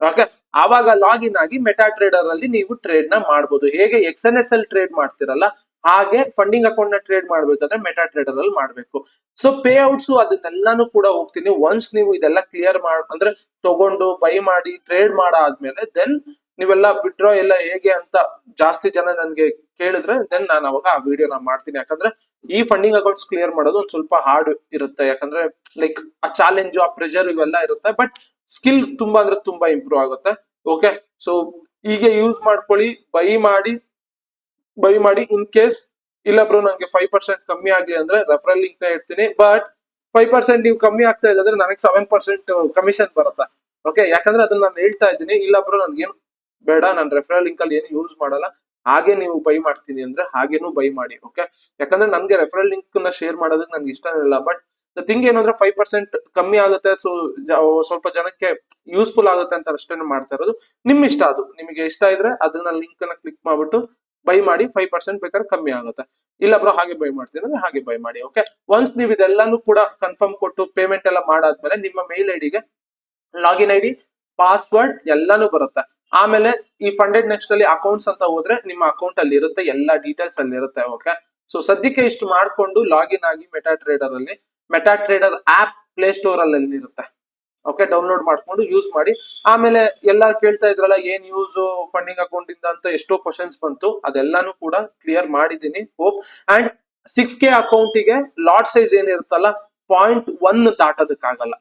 ಓಕೆ, ಆವಾಗ ಲಾಗಿನ್ ಆಗಿ ಮೆಟಾ ಟ್ರೇಡರ್ ಅಲ್ಲಿ ನೀವು ಟ್ರೇಡ್ ನ ಮಾಡಬಹುದು. ಹೇಗೆ XNS ಅಲ್ಲಿ ಟ್ರೇಡ್ ಮಾಡ್ತಿರಲ್ಲ ಹಾಗೆ ಫಂಡಿಂಗ್ ಅಕೌಂಟ್ ನ ಟ್ರೇಡ್ ಮಾಡ್ಬೇಕಾದ್ರೆ ಮೆಟಾ ಟ್ರೇಡರ್ ಅಲ್ಲಿ ಮಾಡ್ಬೇಕು. ಸೊ ಪೇ ಔಟ್ಸ್ ಅದನ್ನೆಲ್ಲಾನು ಕೂಡ ಹೋಗ್ತೀನಿ. ಒನ್ಸ್ ನೀವು ಇದೆಲ್ಲ ಕ್ಲಿಯರ್ ಅಂದ್ರೆ ತಗೊಂಡು ಬೈ ಮಾಡಿ ಟ್ರೇಡ್ ಮಾಡಾದ್ಮೇಲೆ ದೆನ್ ನೀವೆಲ್ಲ ವಿಡ್ರಾ ಎಲ್ಲ ಹೇಗೆ ಅಂತ ಜಾಸ್ತಿ ಜನ ನನ್ಗೆ ಕೇಳಿದ್ರೆ ದೆನ್ ನಾನು ಅವಾಗ ಆ ವಿಡಿಯೋನ ಮಾಡ್ತೀನಿ. ಯಾಕಂದ್ರೆ ಈ ಫಂಡಿಂಗ್ ಅಕೌಂಟ್ಸ್ ಕ್ಲಿಯರ್ ಮಾಡೋದು ಒಂದ್ ಸ್ವಲ್ಪ ಹಾರ್ಡ್ ಇರುತ್ತೆ. ಯಾಕಂದ್ರೆ ಲೈಕ್ ಆ ಚಾಲೆಂಜ್ ಆ ಪ್ರೆಷರ್ ಇವೆಲ್ಲ ಇರುತ್ತೆ. ಬಟ್ ಸ್ಕಿಲ್ ತುಂಬಾ ಅಂದ್ರೆ ತುಂಬಾ ಇಂಪ್ರೂವ್ ಆಗುತ್ತೆ. ಓಕೆ, ಸೊ ಹೀಗೆ ಯೂಸ್ ಮಾಡ್ಕೊಳ್ಳಿ. ಬೈ ಮಾಡಿ ಇನ್ ಕೇಸ್ ಇಲ್ಲ ಬ್ರೋ ನಂಗೆ 5% ಕಮ್ಮಿ ಆಗ್ಲಿ ಅಂದ್ರೆ ರೆಫರಲ್ ಲಿಂಕ್ ನ ಇಡ್ತೀನಿ. ಬಟ್ 5% ನೀವು ಕಮ್ಮಿ ಆಗ್ತಾ ಇಲ್ಲ ಅಂದ್ರೆ ನನಗೆ 7% ಕಮಿಷನ್ ಬರುತ್ತೆ. ಓಕೆ, ಯಾಕಂದ್ರೆ ಅದನ್ನ ನಾನು ಹೇಳ್ತಾ ಇದ್ದೀನಿ. ಇಲ್ಲ ಬ್ರೋ ನನ್ಗೇನು ಬೇಡ, ನಾನು ರೆಫರಲ್ ಲಿಂಕ್ ಅಲ್ಲಿ ಏನು ಯೂಸ್ ಮಾಡಲ್ಲ, ಹಾಗೆ ನೀವು ಬೈ ಮಾಡ್ತೀನಿ ಅಂದ್ರೆ ಹಾಗೇನು ಬೈ ಮಾಡಿ. ಓಕೆ, ಯಾಕಂದ್ರೆ ನನ್ಗೆ ರೆಫರಲ್ ಲಿಂಕ್ ನ ಶೇರ್ ಮಾಡೋದಕ್ಕೆ ನನ್ಗೆ ಇಷ್ಟ ಇಲ್ಲ. ಬಟ್ ಥಿಂಗ್ ಏನಂದ್ರೆ 5% ಕಮ್ಮಿ ಆಗುತ್ತೆ. ಸೊ ಸ್ವಲ್ಪ ಜನಕ್ಕೆ ಯೂಸ್ಫುಲ್ ಆಗುತ್ತೆ ಅಂತ ಅಷ್ಟೇ ಮಾಡ್ತಾ ಇರೋದು. ನಿಮ್ ಇಷ್ಟ, ಅದು ನಿಮಗೆ ಇಷ್ಟ ಇದ್ರೆ ಅದನ್ನ ಲಿಂಕ್ ಅನ್ನ ಕ್ಲಿಕ್ ಮಾಡ್ಬಿಟ್ಟು ಬೈ ಮಾಡಿ. 5% ಬೇಕಾದ್ರೆ ಕಮ್ಮಿ ಆಗುತ್ತೆ. ಇಲ್ಲ ಬ್ರೋ ಹಾಗೆ ಬೈ ಮಾಡ್ತೀನಿ ಅಂದ್ರೆ ಹಾಗೆ ಬೈ ಮಾಡಿ. ಓಕೆ, ಒನ್ಸ್ ನೀವು ಇದೆಲ್ಲಾನು ಕೂಡ ಕನ್ಫರ್ಮ್ ಕೊಟ್ಟು ಪೇಮೆಂಟ್ ಎಲ್ಲ ಮಾಡಾದ್ಮೇಲೆ ನಿಮ್ಮ ಮೇಲ್ ಐಡಿಗೆ ಲಾಗಿನ್ ಐಡಿ, ಪಾಸ್ವರ್ಡ್ ಎಲ್ಲಾನು ಬರುತ್ತೆ. ಆಮೇಲೆ ಈ ಫಂಡೆಡ್ ನೆಕ್ಸ್ಟ್ ಅಲ್ಲಿ ಅಕೌಂಟ್ಸ್ ಅಂತ ಹೋದ್ರೆ ನಿಮ್ಮ ಅಕೌಂಟ್ ಅಲ್ಲಿ ಇರುತ್ತೆ, ಎಲ್ಲಾ ಡೀಟೇಲ್ಸ್ ಅಲ್ಲಿ ಇರುತ್ತೆ. ಓಕೆ, ಸೊ ಸದ್ಯಕ್ಕೆ ಇಷ್ಟು ಮಾಡ್ಕೊಂಡು ಲಾಗಿನ್ ಆಗಿ ಮೆಟಾ ಟ್ರೇಡರ್ ಅಲ್ಲಿ, MetaTrader app Play Store ಅಲ್ಲಿ ಇರುತ್ತೆ. ಓಕೆ, ಡೌನ್ಲೋಡ್ ಮಾಡ್ಕೊಂಡು ಯೂಸ್ ಮಾಡಿ. ಆಮೇಲೆ ಎಲ್ಲ ಕೇಳ್ತಾ ಇದ್ರಲ್ಲ ಏನ್ ಯೂಸ್ ಫಂಡಿಂಗ್ ಅಕೌಂಟ್ ಇಂದ ಅಂತ ಎಷ್ಟೋ ಕ್ವಶನ್ಸ್ ಬಂತು, ಅದೆಲ್ಲಾನು ಕೂಡ ಕ್ಲಿಯರ್ ಮಾಡಿದೀನಿ. ಹೋಪ್ ಅಂಡ್ 6K ಅಕೌಂಟಿಗೆ ಲಾಟ್ ಸೈಜ್ ಏನಿರುತ್ತಲ್ಲ 0.1 ದಾಟೋದಕ್ಕಾಗಲ್ಲ.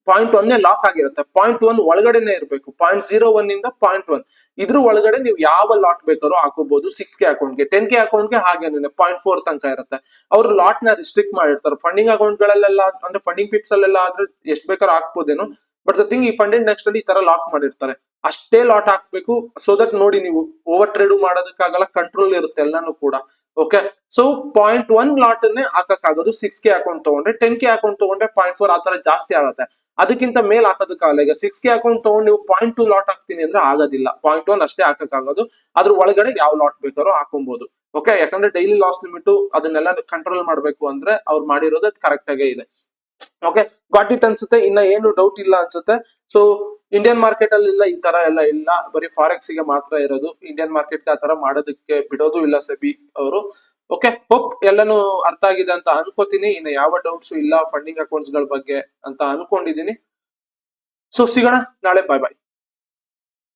0.1 ಲಾಕ್ ಆಗಿರುತ್ತೆ. 0.1 ಒಳಗಡೆನೆ ಇರಬೇಕು. 0.01 ಇಂದ 0.1 ಇದ್ರ ಒಳಗಡೆ ನೀವು ಯಾವ ಲಾಟ್ ಬೇಕಾದ್ರೂ ಹಾಕೋಬಹುದು. 6K ಅಕೌಂಟ್ಗೆ, 10K ಅಕೌಂಟ್ಗೆ ಹಾಗೇನೆ 0.4 ತನಕ ಇರುತ್ತೆ. ಅವ್ರು ಲಾಟ್ ನ ರಿಸ್ಟ್ರಿಕ್ಟ್ ಮಾಡಿರ್ತಾರೆ. ಫಂಡಿಂಗ್ ಅಕೌಂಟ್ ಗಳಲ್ಲೆಲ್ಲ ಅಂದ್ರೆ ಫಂಡಿಂಗ್ ಪಿಪ್ಸ್ ಅಲ್ಲೆಲ್ಲ ಆದ್ರೆ ಎಷ್ಟ್ ಬೇಕಾದ್ರೂ ಹಾಕ್ಬೋದೇನೋ. ಬಟ್ ದ ಥಿಂಗ್ ಈ ಫಂಡಿಂಗ್ ನೆಕ್ಸ್ಟ್ ಅಲ್ಲಿ ಈ ತರ ಲಾಕ್ ಮಾಡಿರ್ತಾರೆ. ಅಷ್ಟೇ ಲಾಟ್ ಹಾಕ್ಬೇಕು. ಸೊ ದಟ್ ನೋಡಿ ನೀವು ಓವರ್ ಟ್ರೇಡ್ ಮಾಡೋದಕ್ಕಾಗಲ್ಲ, ಕಂಟ್ರೋಲ್ ಇರುತ್ತೆ ಎಲ್ಲಾನು ಕೂಡ. ಓಕೆ, ಸೊ 0.1 ಲಾಟ್ ಅನ್ನೇ ಹಾಕಕ್ಕಾಗೋದು 6K ಅಕೌಂಟ್ ತಗೊಂಡ್ರೆ. 10K ಅಕೌಂಟ್ ತಗೊಂಡ್ರೆ 0.4 ಆ ತರ ಜಾಸ್ತಿ ಆಗುತ್ತೆ. ಅದಕ್ಕಿಂತ ಮೇಲ್ ಹಾಕೋದಕ್ಕಾಗಲ್ಲ. ಈಗ 6K ಅಕೌಂಟ್ ತಗೊಂಡು ನೀವು 0.2 ಲಾಟ್ ಹಾಕ್ತೀನಿ ಅಂದ್ರೆ ಆಗೋದಿಲ್ಲ. 0.1 ಅಷ್ಟೇ ಹಾಕಕ್ಕಾಗೋದು. ಅದ್ರ ಒಳಗಡೆ ಯಾವ ಲಾಟ್ ಬೇಕಾದ್ರೂ ಹಾಕೊಬಹುದು. ಓಕೆ, ಯಾಕಂದ್ರೆ ಡೈಲಿ ಲಾಸ್ ಲಿಮಿಟ್ ಅದನ್ನೆಲ್ಲ ಕಂಟ್ರೋಲ್ ಮಾಡ್ಬೇಕು ಅಂದ್ರೆ ಅವ್ರು ಮಾಡಿರೋದು ಕರೆಕ್ಟ್ ಆಗೇ ಇದೆ. ಓಕೆ, ಗಾಟ್ ಇಟ್ ಅನ್ಸುತ್ತೆ. ಇನ್ನ ಏನು ಡೌಟ್ ಇಲ್ಲ ಅನ್ಸುತ್ತೆ. ಸೊ ಇಂಡಿಯನ್ ಮಾರ್ಕೆಟ್ ಅಲ್ಲಿ ಈ ತರ ಎಲ್ಲ ಇಲ್ಲ, ಬರೀ ಫಾರೆಕ್ಸ್ ಗೆ ಮಾತ್ರ ಇರೋದು. ಇಂಡಿಯನ್ ಮಾರ್ಕೆಟ್ ಆ ತರ ಮಾಡೋದಕ್ಕೆ ಬಿಡೋದು ಇಲ್ಲ ಸೆಬಿ ಅವರು. ಓಕೆ, ಹೋಪ್ ಎಲ್ಲಾನು ಅರ್ಥ ಆಗಿದೆ ಅಂತ ಅನ್ಕೋತೀನಿ. ಇನ್ನು ಯಾವ ಡೌಟ್ಸ್ ಇಲ್ಲ ಫಂಡಿಂಗ್ ಅಕೌಂಟ್ಸ್ ಗಳ ಬಗ್ಗೆ ಅಂತ ಅನ್ಕೊಂಡಿದೀನಿ. ಸೊ ಸಿಗೋಣ ನಾಳೆ. ಬಾಯ್ ಬಾಯ್.